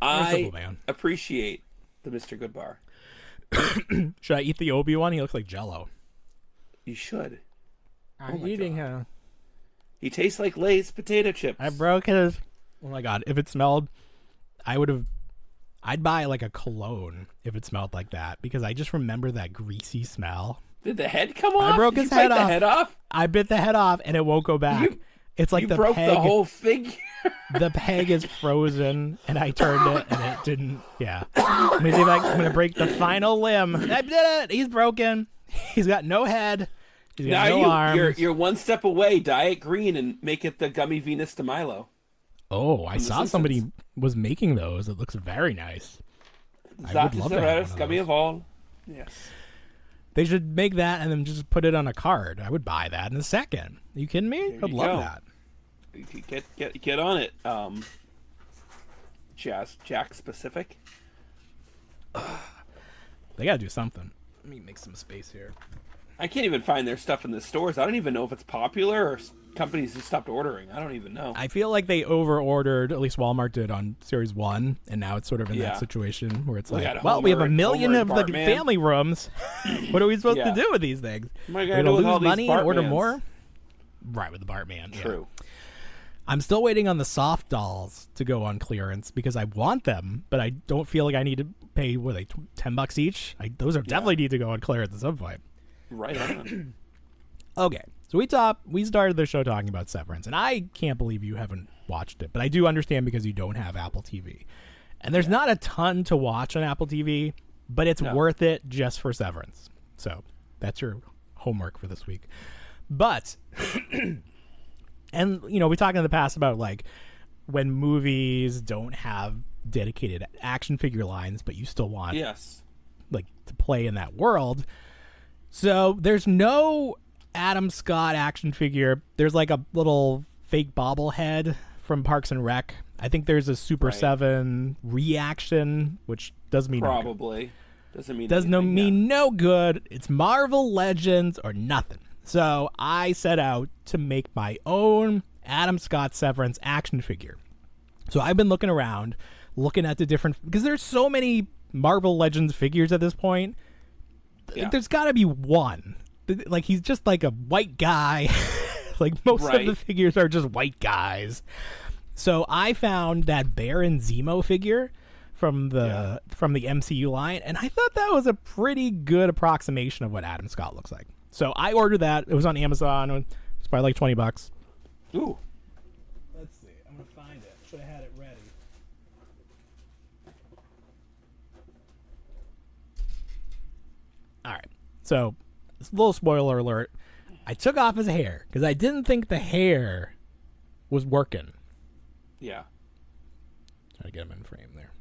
I appreciate the Mr. Good bar. Should I eat the Obi-Wan? He looks like Jell-O. You should. I'm eating him. He tastes like Lay's potato chips. I broke his. Oh my god! If it smelled, I'd buy like a cologne if it smelled like that because I just remember that greasy smell. Did the head come off? I broke his head off. The head off. I bit the head off and it won't go back. It's like you broke the whole figure. The peg is frozen, and I turned it, and it didn't. Yeah. Let me see if I'm going to break the final limb. I did it. He's broken. He's got no head. He's got no arms. You're one step away. Dye it green and make it the Gummy Venus de Milo. Oh, I saw somebody was making those. It looks very nice. I would love that. Gummy of all. Yes. They should make that and then just put it on a card. I would buy that in a second. Are you kidding me? I'd love that. Get on it. Jack specific. They gotta do something. Let me make some space here. I can't even find their stuff in the stores. I don't even know if it's popular or companies just stopped ordering. I don't even know. I feel like they over-ordered, at least Walmart did, on Series 1, and now it's sort of in that situation where it's like, well, we have a million of like family rooms. What are we supposed to do with these things? We're going to lose money and order more? Right, with the Bartman. True. Yeah. I'm still waiting on the soft dolls to go on clearance because I want them, but I don't feel like I need to pay, what are they, $10 each? Those are definitely need to go on clearance at some point. Right on. Okay, so we started the show talking about Severance, and I can't believe you haven't watched it, but I do understand because you don't have Apple TV. And there's not a ton to watch on Apple TV, but it's worth it just for Severance. So that's your homework for this week. But, and, we talked in the past about, like, when movies don't have dedicated action figure lines, but you still want, like, to play in that world. So there's no Adam Scott action figure. There's like a little fake bobblehead from Parks and Rec. I think there's a Super 7 reaction, which does mean probably doesn't mean no good. It's Marvel Legends or nothing. So I set out to make my own Adam Scott Severance action figure. So I've been looking around, looking at the different, because there's so many Marvel Legends figures at this point. Yeah. There's got to be one. Like, he's just like a white guy. Like, most of the figures are just white guys. So I found that Baron Zemo figure from the MCU line, and I thought that was a pretty good approximation of what Adam Scott looks like. So I ordered that. It was on Amazon. It's probably like $20. Ooh. Let's see. I'm going to find it. Should have had it ready. All right. So, a little spoiler alert. I took off his hair because I didn't think the hair was working. Yeah. Try to get him in frame there.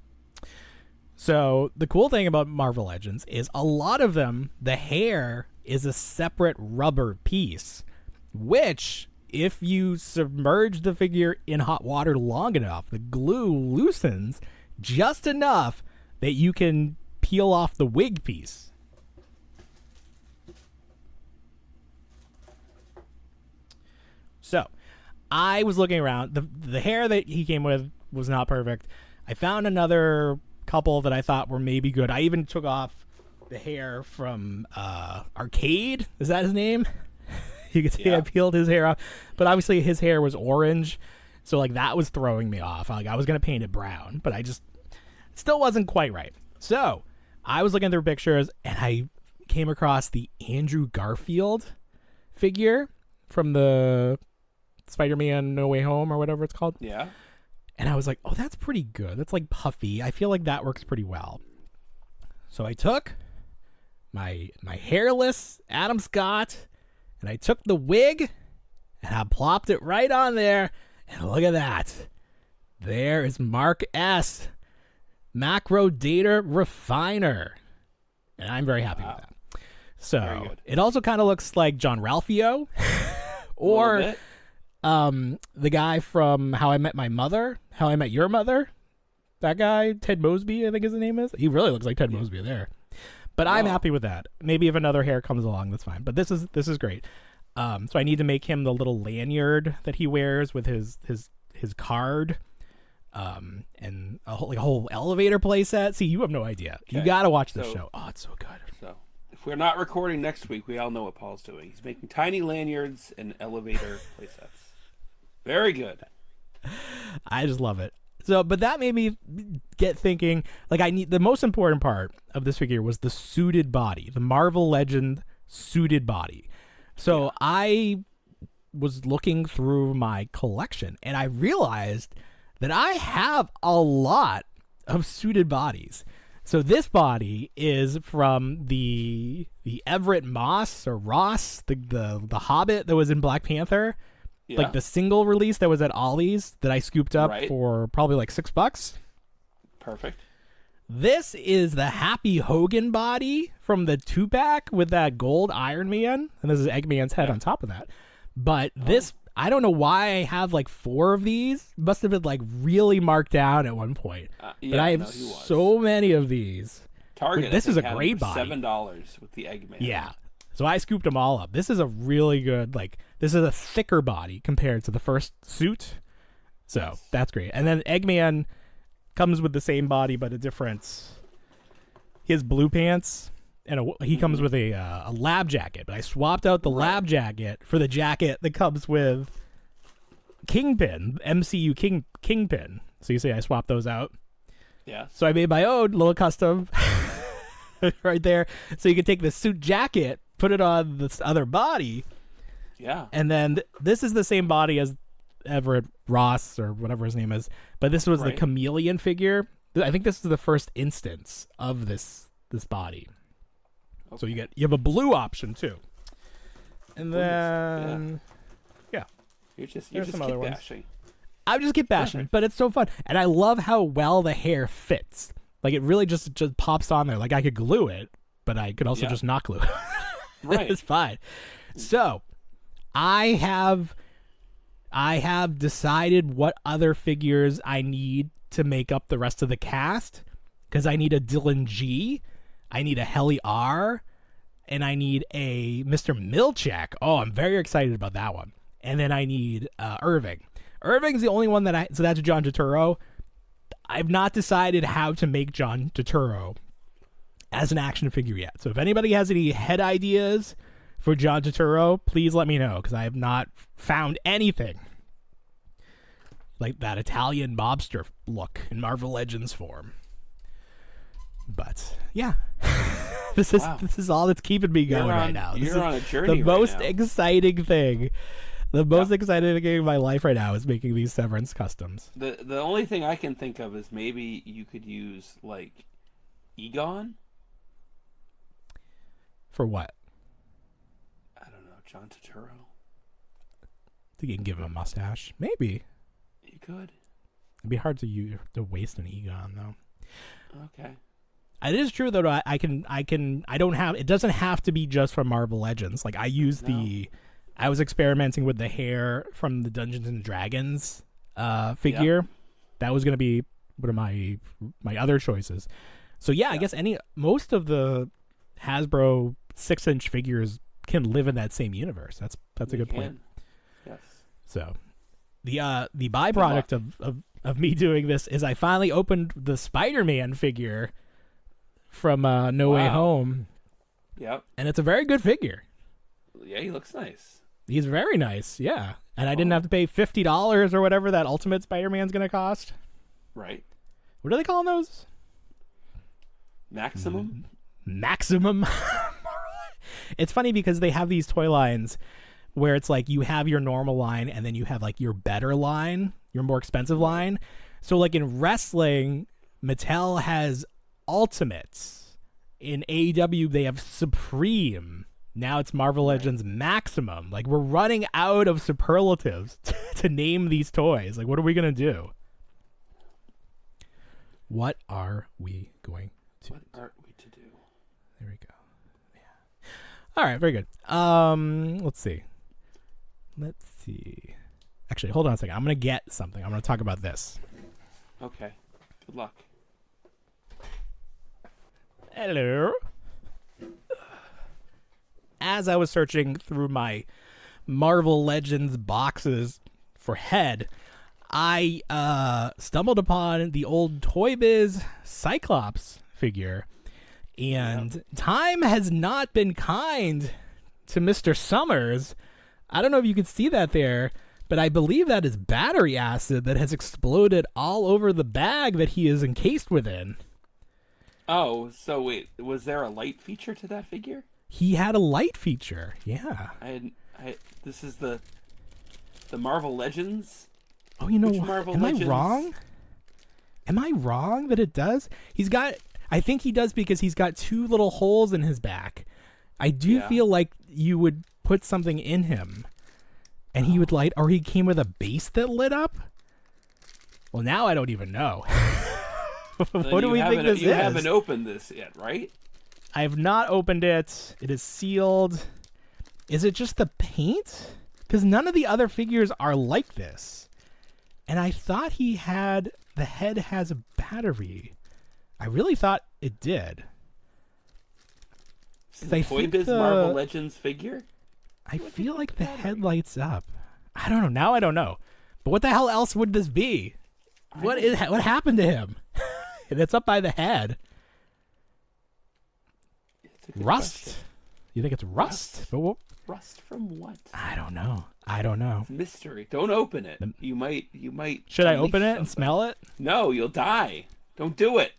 So, the cool thing about Marvel Legends is a lot of them, the hair is a separate rubber piece, which, if you submerge the figure in hot water long enough, the glue loosens just enough that you can peel off the wig piece. So, I was looking around. The hair that he came with was not perfect. I found another couple that I thought were maybe good. I even took off the hair from Arcade. Is that his name? You can see I peeled his hair off. But obviously his hair was orange. So, like, that was throwing me off. Like, I was going to paint it brown. But it still wasn't quite right. So, I was looking through pictures, and I came across the Andrew Garfield figure from the Spider-Man No Way Home or whatever it's called. Yeah. And I was like, oh, that's pretty good. That's like puffy. I feel like that works pretty well. So I took my hairless Adam Scott, and I took the wig, and I plopped it right on there. And look at that. There is Mark S. Macro Data Refiner. And I'm very happy with that. So it also kind of looks like John Ralphio or the guy from How I Met Your Mother. That guy, Ted Mosby, I think his name is. He really looks like Ted Mosby there. But I'm happy with that. Maybe if another hair comes along, that's fine. But this is great. So I need to make him the little lanyard that he wears with his card. And a whole elevator play set. See, you have no idea. Okay. You got to watch this show. Oh, it's so good. So if we're not recording next week, we all know what Paul's doing. He's making tiny lanyards and elevator play sets. Very good. I just love it. So, but that made me get thinking, like, the most important part of this figure was the suited body, the Marvel Legend suited body. So I was looking through my collection, and I realized that I have a lot of suited bodies. So this body is from the Everett Moss or Ross, the Hobbit that was in Black Panther. Yeah. Like the single release that was at Ollie's that I scooped up for probably like $6. Perfect. This is the Happy Hogan body from the 2-pack with that gold Iron Man. And this is Eggman's head on top of that. But this, I don't know why I have like 4 of these. Must have been like really marked down at one point. But I have so many of these. Target. This is a great body. $7 with the Eggman. Yeah. So I scooped them all up. This is a really good, this is a thicker body compared to the first suit. So that's great. And then Eggman comes with the same body, but a different. He has blue pants, and he comes with a lab jacket. But I swapped out the lab jacket for the jacket that comes with Kingpin, MCU Kingpin. So you see I swapped those out. Yeah. So I made my own little custom right there. So you can take the suit jacket, put it on this other body. Yeah. And then this is the same body as Everett Ross or whatever his name is. But this was the chameleon figure. I think this is the first instance of this body. Okay. So you have a blue option too. And then You're just keep bashing. I just keep bashing, but it's so fun. And I love how well the hair fits. Like it really just pops on there. Like I could glue it, but I could also just not glue it. Right. It's fine. So I have decided what other figures I need to make up the rest of the cast, because I need a Dylan G, I need a Helly R, and I need a Mr. Milchak. Oh, I'm very excited about that one. And then I need Irving. Irving's the only one so that's John Turturro. I've not decided how to make John Turturro as an action figure yet. So if anybody has any head ideas for John Turturro, please let me know, because I have not found anything like that Italian mobster look in Marvel Legends form. But yeah, this is all that's keeping me going right now. You're on a journey. The most exciting thing. The most exciting thing in my life right now is making these Severance customs. The only thing I can think of is maybe you could use like Egon. For what? I don't know, John Turturro. I think you can give him a mustache. Maybe. You could. It'd be hard to waste an Egon though. Okay. It is true though. It doesn't have to be just from Marvel Legends. Like I was experimenting with the hair from the Dungeons and Dragons figure. Yep. That was going to be one of my other choices. So yeah, I guess most of the Hasbro 6-inch figures can live in that same universe. That's a good point. Yes. So the byproduct of me doing this is I finally opened the Spider-Man figure from No Way Home. Yep. And it's a very good figure. Yeah, he looks nice. He's very nice, yeah. And I didn't have to pay $50 or whatever that Ultimate Spider-Man's going to cost. Right. What are they calling those? Maximum? Maximum? It's funny because they have these toy lines where it's like you have your normal line and then you have like your better line, your more expensive line. So like in wrestling, Mattel has Ultimates. In AEW, they have Supreme. Now it's Marvel Legends Maximum. Like, we're running out of superlatives to name these toys. Like, what are we going to do? What are we going to do? There we go. Yeah. All right, very good. Let's see. Actually, hold on a second. I'm going to get something. I'm going to talk about this. Okay. Good luck. Hello. As I was searching through my Marvel Legends boxes for head, I stumbled upon the old Toy Biz Cyclops figure. And time has not been kind to Mr. Summers. I don't know if you can see that there, but I believe that is battery acid that has exploded all over the bag that he is encased within. Oh, so wait, was there a light feature to that figure? He had a light feature, yeah. This is the Marvel Legends. Oh, you know what? Am I wrong? Am I wrong that it does? I think he does because he's got two little holes in his back. I do feel like you would put something in him, and he would light, or he came with a base that lit up. Well, now I don't even know. What do we think this is? You haven't opened this yet, right? I have not opened it. It is sealed. Is it just the paint? Because none of the other figures are like this. And I thought the head has a battery. I really thought it did. the Toy Biz Marvel Legends figure? I feel like the head lights up. I don't know. Now I don't know. But what the hell else would this be? What happened to him? It's up by the head. Rust? Question. You think it's rust? But rust from what? I don't know. It's mystery. Don't open it. You might. Should I open it and smell it? No, you'll die. Don't do it.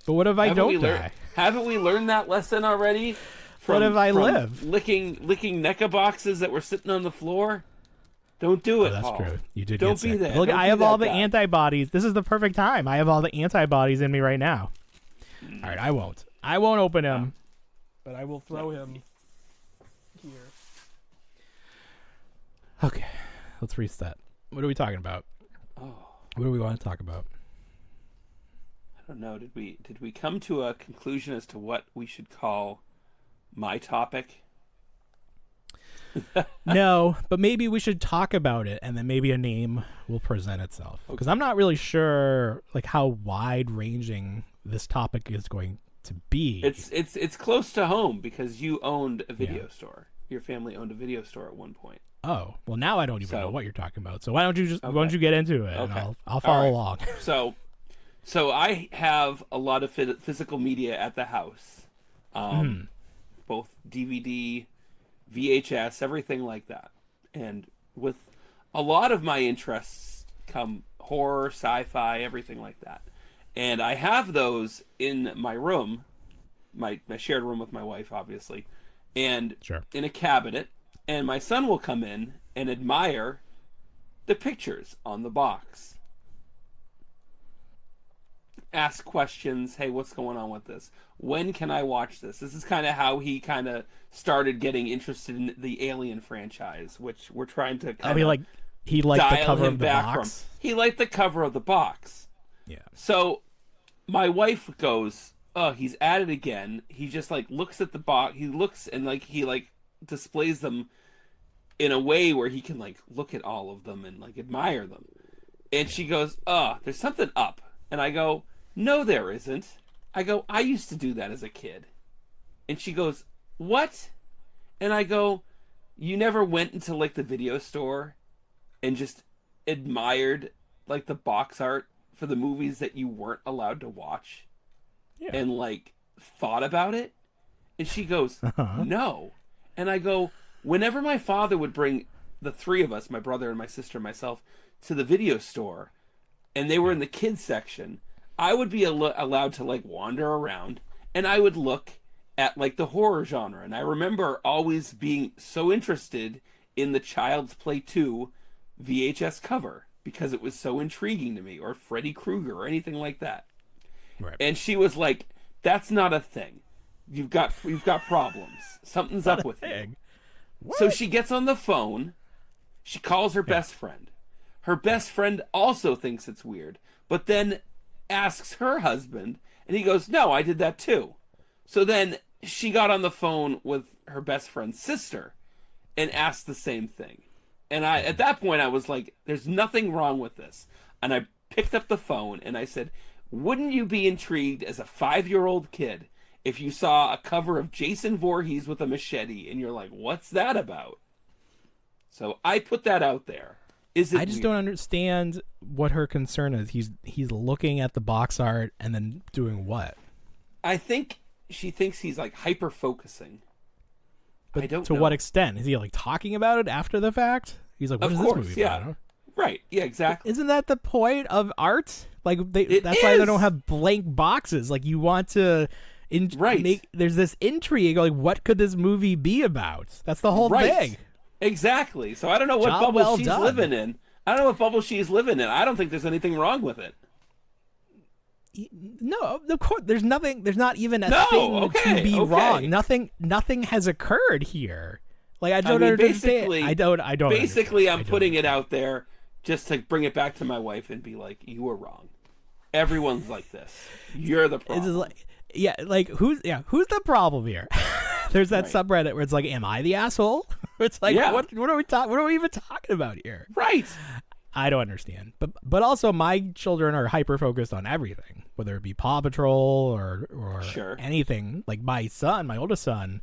But what if I don't die? Haven't we learned that lesson already? What if I live? Licking NECA boxes that were sitting on the floor. Don't do it. That's Paul. true. You did. Don't get sick. be there. Look, Don't I be have that all the guy. antibodies. This is the perfect time. I have all the antibodies in me right now. All right, I won't. I won't open him, but I will throw him here. Okay, let's reset. What are we talking about? Oh, what do we want to talk about? I don't know. Did we come to a conclusion as to what we should call my topic? No, but maybe we should talk about it, and then maybe a name will present itself. Because I'm not really sure, like, how wide-ranging this topic is going to be. It's close to home because you owned a video store. Your family owned a video store at one point. Oh, well, now I don't even know what you're talking about. So why don't you get into it, and I'll follow along. So I have a lot of physical media at the house, both DVD, VHS, everything like that. And with a lot of my interests come horror, sci-fi, everything like that. And I have those in my room, my shared room with my wife, obviously, and in a cabinet. And my son will come in and admire the pictures on the box. Ask questions. Hey, what's going on with this? When can I watch this? This is kind of how he kind of started getting interested in the Alien franchise, which we're trying to he liked the cover of the box. He liked the cover of the box. Yeah. So my wife goes, "Oh, he's at it again." He just looks at the box. He looks and he displays them in a way where he can look at all of them and admire them. And she goes, "Oh, there's something up." And I go, "No, there isn't." I go, "I used to do that as a kid." And she goes, "What?" And I go, "You never went into the video store and just admired the box art for the movies that you weren't allowed to watch?" Yeah. And thought about it? And she goes, "No." And I go, "Whenever my father would bring the three of us, my brother and my sister and myself, to the video store, and they were in the kids section, I would be allowed to wander around, and I would look at the horror genre. And I remember always being so interested in the Child's Play 2 VHS cover because it was so intriguing to me, or Freddy Krueger or anything like that." Right. And she was like, "That's not a thing. You've got problems. Something's up with you." So she gets on the phone. She calls her best friend. Her best friend also thinks it's weird, but then asks her husband, and he goes, "No, I did that too." So then she got on the phone with her best friend's sister and asked the same thing. And at that point I was like, there's nothing wrong with this. And I picked up the phone and I said, "Wouldn't you be intrigued as a 5-year-old kid if you saw a cover of Jason Voorhees with a machete and you're like, what's that about?" So I put that out there. I just don't understand what her concern is. He's looking at the box art and then doing what? I think she thinks he's hyper focusing. But I don't to know. What extent? Is he talking about it after the fact? He's like, "What is this movie about?" Right. Yeah, exactly. Isn't that the point of art? That's why they don't have blank boxes. You want to there's this intrigue. What could this movie be about? That's the whole thing. Exactly. So I don't know what bubble she's living in. I don't know what bubble she's living in. I don't think there's anything wrong with it. No, of course. There's nothing. There's not even a thing to be wrong. Nothing has occurred here. I don't understand. I don't. Basically, I'm putting it out there just to bring it back to my wife and be like, "You were wrong. Everyone's like this. You're the problem." Who's the problem here? There's that subreddit where it's "Am I the asshole?" It's what are we even talking about here? Right. I don't understand. But also my children are hyper focused on everything, whether it be Paw Patrol or anything. My oldest son,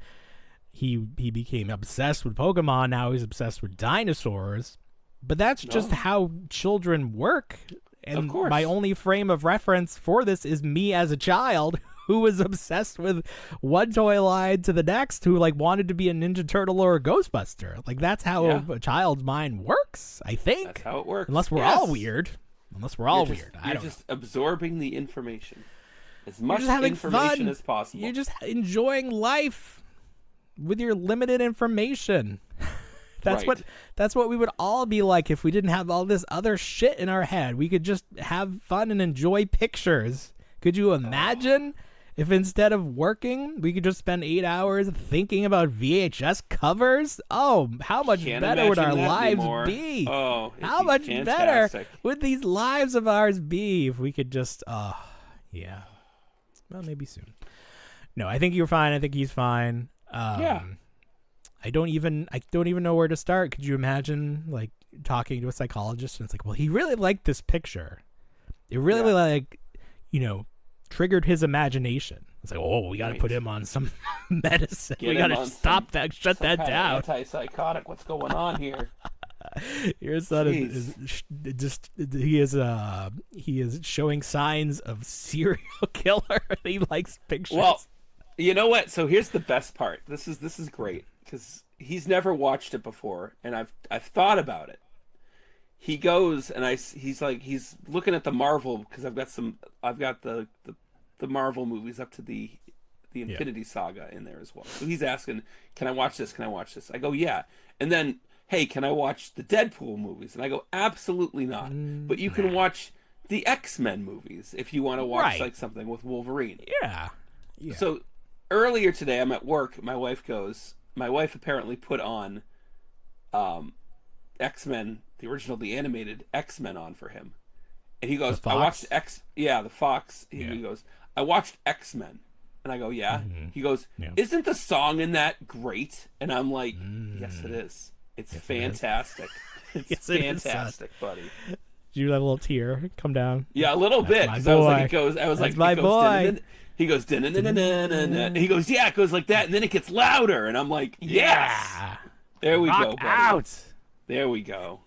he became obsessed with Pokemon. Now he's obsessed with dinosaurs. But that's just how children work. And of course. My only frame of reference for this is me as a child who was obsessed with one toy line to the next, who like wanted to be a Ninja Turtle or a Ghostbuster. Like that's how a child's mind works, I think. That's how it works. Unless we're all weird. You're just absorbing the information. As much having information fun. as possible. You're just enjoying life with your limited information. That's what we would all be like if we didn't have all this other shit in our head. We could just have fun and enjoy pictures. Could you imagine if instead of working, we could just spend 8 hours thinking about VHS covers? Oh, how much better would our lives be? Oh, how much better would these lives of ours be if we could just, yeah. Well, maybe soon. No, I think you're fine. I think he's fine. I don't even know where to start. Could you imagine like talking to a psychologist and it's like, well, he really liked this picture. It really triggered his imagination. It's like, oh, we got to put him on some medicine. We got to stop that, shut that down. Antipsychotic. What's going on here? Your son he is showing signs of serial killer. He likes pictures. Well, you know what? So here's the best part. This is great because he's never watched it before, and I've thought about it. He goes and he's looking at the Marvel because I've got the Marvel movies up to the Infinity Saga in there as well. So he's asking, "Can I watch this? Can I watch this?" I go, "Yeah." And then, "Hey, can I watch the Deadpool movies?" And I go, "Absolutely not. But you can watch the X-Men movies if you want to watch like something with Wolverine." Yeah. So earlier today, I'm at work. My wife apparently put on X-Men, the animated X-Men on for him. And he goes, "I watched the Fox." He goes, "I watched X-Men." And I go, "Yeah." Mm-hmm. He goes, "Isn't the song in that great?" And I'm like, "Yes, it is. It's fantastic. It's fantastic, buddy." Did you let a little tear come down? Yeah, a little bit. Because I was like, That's my boy. He goes, "Da-na-na-na-na-na." He goes, "Yeah," it goes like that, and then it gets louder, and I'm like, "Yes!" There we go, buddy. Out. There we go.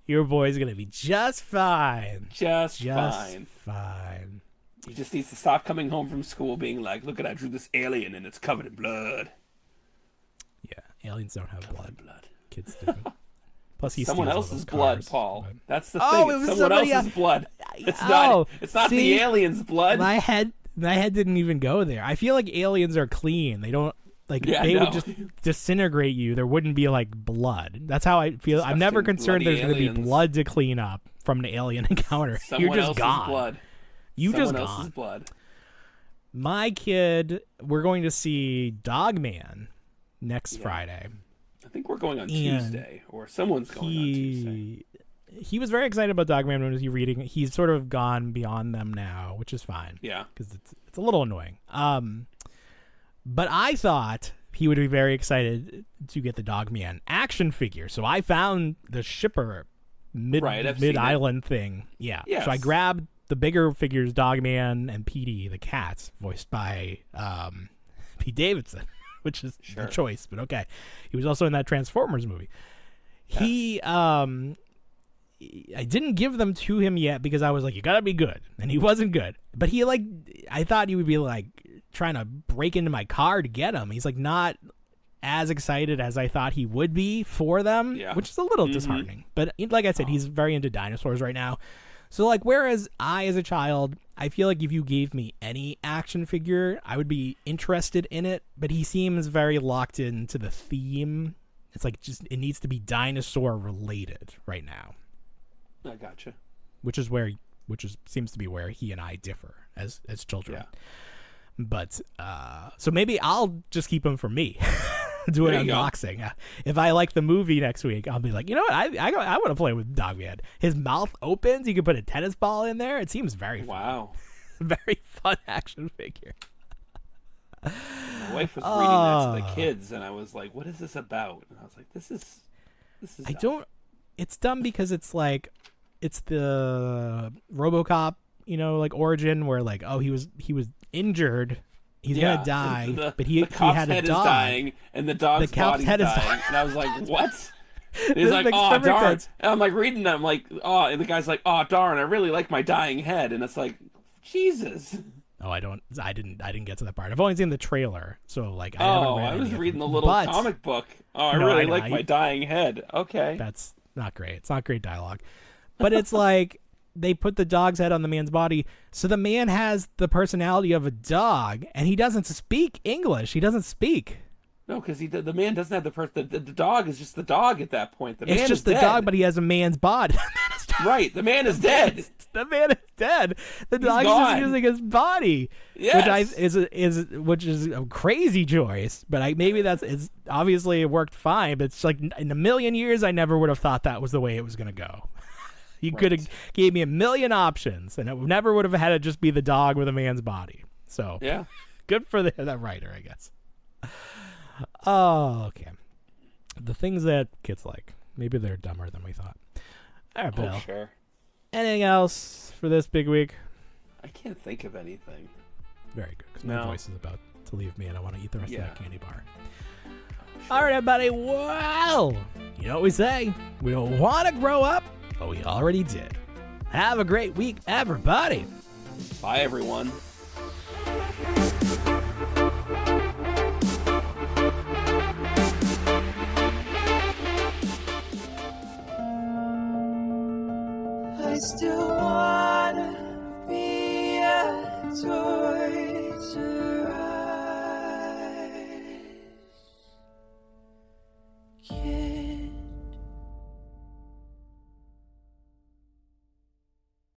Your boy's gonna be just fine. Just fine. Fine. He just needs to stop coming home from school being like, "Look at, I drew this alien and it's covered in blood." Yeah, aliens don't have blood. Kids do. Plus, he's someone else's blood, Paul. But... That's the thing. It was someone else's blood. It's not the alien's blood. My head didn't even go there. I feel like aliens are clean. They don't would just disintegrate you. There wouldn't be like blood. That's how I feel. I'm never concerned there's going to be blood to clean up from an alien encounter. You're just gone. Blood. Someone else's blood. My kid, we're going to see Dogman next Friday. I think we're going on Tuesday, or someone's going on Tuesday. He was very excited about Dogman when he was reading. He's sort of gone beyond them now, which is fine. Yeah, because it's a little annoying. But I thought he would be very excited to get the Dogman action figure. So I found the shipper mid-island thing. Yeah. Yes. So I grabbed the bigger figures, Dogman and Petey, the cats, voiced by Pete Davidson, which is a choice, but okay. He was also in that Transformers movie. Yes. I didn't give them to him yet because I was like, you gotta be good. And he wasn't good. But I thought he would be like trying to break into my car to get him. He's like not as excited as I thought he would be for them, which is a little disheartening. But like I said, he's very into dinosaurs right now. So like, whereas I, as a child, I feel like if you gave me any action figure, I would be interested in it. But he seems very locked into the theme. It's like it needs to be dinosaur related right now. I gotcha. Which seems to be where he and I differ as children. Yeah. But so maybe I'll just keep him for me. Do an unboxing. If I like the movie next week, I'll be like, you know what? I want to play with Dogman. His mouth opens. You can put a tennis ball in there. It seems very fun. Wow. Very fun action figure. My wife was reading that to the kids, and I was like, "What is this about?" And I was like, "This is." Dumb. It's dumb because it's like, it's the RoboCop, like origin where like, oh, he was injured He's gonna die, but he cop's had a head dog. is dying, and the dog's body's dying. And I was like, what? And he's like, oh, darn. And I'm like reading them, like, oh, and the guy's like, oh, darn, I really like my dying head. And it's like, Jesus. Oh, I didn't get to that part. I've only seen the trailer, so like. I was reading the little comic book. Oh, I really like my dying head. Okay. That's not great. It's not great dialogue, but it's like they put the dog's head on the man's body, so the man has the personality of a dog, and he doesn't speak English. He doesn't speak. No, because the man doesn't have the dog is just the dog at that point. The man it's just the dog, but he has a man's body. Right, the man is dead. The man is dead. The dog is just using his body. Yes. Which is a crazy choice, but maybe it's obviously it worked fine. But it's like in a million years, I never would have thought that was the way it was going to go. You could have gave me a million options, and it never would have had to just be the dog with a man's body. So yeah, good for that writer, I guess. Oh, okay. The things that kids like, maybe they're dumber than we thought. All right, Bill. Oh, sure. Anything else for this big week? I can't think of anything. Very good, because my voice is about to leave me, and I want to eat the rest of that candy bar. Sure. All right, everybody. Well, you know what we say. We don't want to grow up, but we already did. Have a great week, everybody. Bye, everyone. I still wanna be a toy.